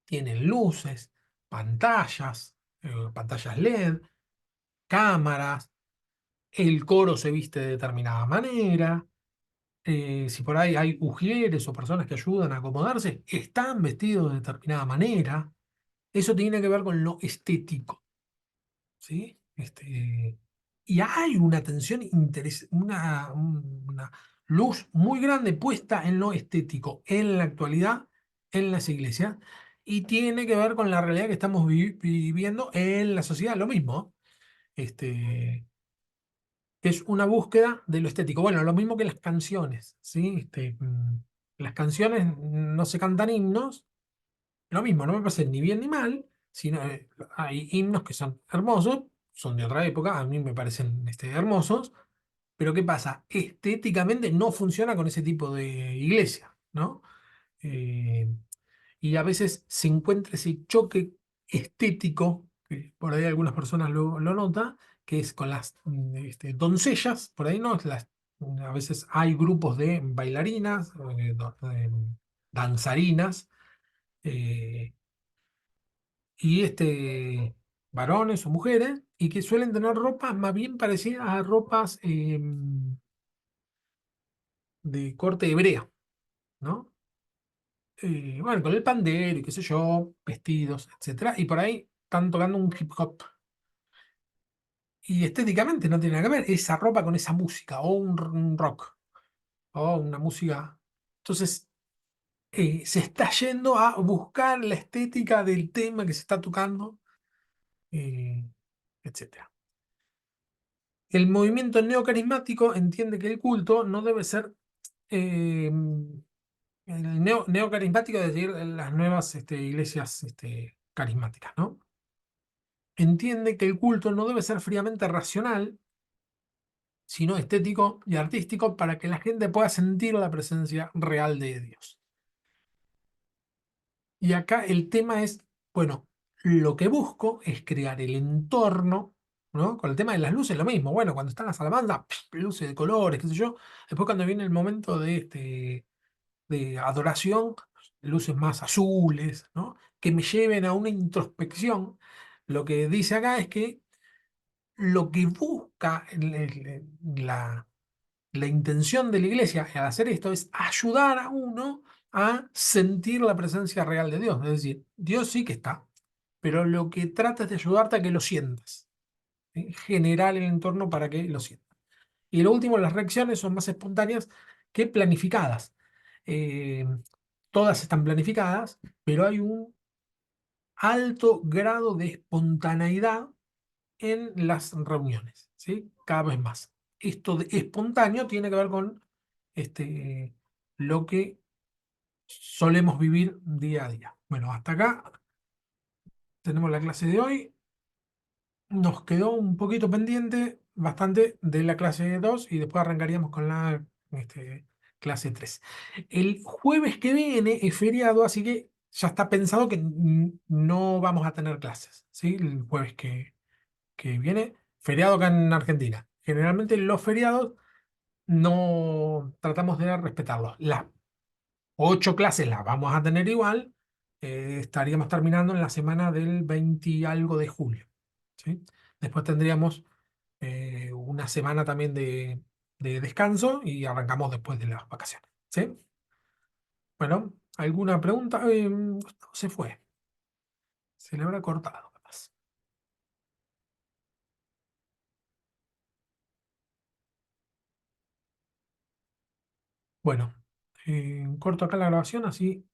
tienen luces, pantallas, pantallas LED, cámaras, el coro se viste de determinada manera. Si por ahí hay ujieres o personas que ayudan a acomodarse, están vestidos de determinada manera. Eso tiene que ver con lo estético, ¿sí? Y hay una atención, una luz muy grande puesta en lo estético en la actualidad en las iglesias y tiene que ver con la realidad que estamos viviendo en la sociedad, lo mismo, que es una búsqueda de lo estético. Bueno, lo mismo que las canciones, ¿sí? Las canciones no se cantan himnos, lo mismo, no me parece ni bien ni mal, sino hay himnos que son hermosos, son de otra época, a mí me parecen hermosos, pero ¿qué pasa? Estéticamente no funciona con ese tipo de iglesia, ¿no? Eh, y a veces se encuentra ese choque estético, que por ahí algunas personas lo notan, que es con las doncellas, por ahí no, a veces hay grupos de bailarinas, danzarinas, eh, y varones o mujeres, y que suelen tener ropas más bien parecidas a ropas de corte hebrea, ¿no? Bueno, con el pandero y qué sé yo, vestidos, etcétera, y por ahí están tocando un hip hop. Y estéticamente no tiene nada que ver esa ropa con esa música, o un rock, o una música. Entonces, se está yendo a buscar la estética del tema que se está tocando, eh, etcétera. El movimiento neocarismático entiende que el culto no debe ser eh, el neocarismático, es decir, las nuevas iglesias carismáticas, ¿no? Entiende que el culto no debe ser fríamente racional, sino estético y artístico para que la gente pueda sentir la presencia real de Dios. Y acá el tema es, bueno, lo que busco es crear el entorno, ¿no? Con el tema de las luces, lo mismo. Bueno, cuando están las alabanzas, luces de colores, qué sé yo. Después cuando viene el momento de adoración, luces más azules, ¿no? que me lleven a una introspección, lo que dice acá es que lo que busca la intención de la iglesia al hacer esto es ayudar a uno a sentir la presencia real de Dios. Es decir, Dios sí que está, pero lo que trata es de ayudarte a que lo sientas, ¿sí? Generar el entorno para que lo sientas. Y lo último, las reacciones son más espontáneas que planificadas. Eh, Todas están planificadas, pero hay un alto grado de espontaneidad en las reuniones, ¿sí? Cada vez más. Esto de espontáneo tiene que ver con este, lo que solemos vivir día a día. Bueno, hasta acá tenemos la clase de hoy. Nos quedó un poquito pendiente, bastante, de la clase 2 y después arrancaríamos con la clase 3. El jueves que viene es feriado, así que ya está pensado que no vamos a tener clases, ¿sí? El jueves que viene, feriado acá en Argentina. Generalmente los feriados no tratamos de respetarlos. Las 8 clases las vamos a tener igual. Estaríamos terminando en la semana del 20 y algo de julio, ¿sí? Después tendríamos una semana también de descanso y arrancamos después de las vacaciones, ¿sí? Bueno, ¿alguna pregunta? Gustavo se fue. Se le habrá cortado, capaz. Bueno, corto acá la grabación, así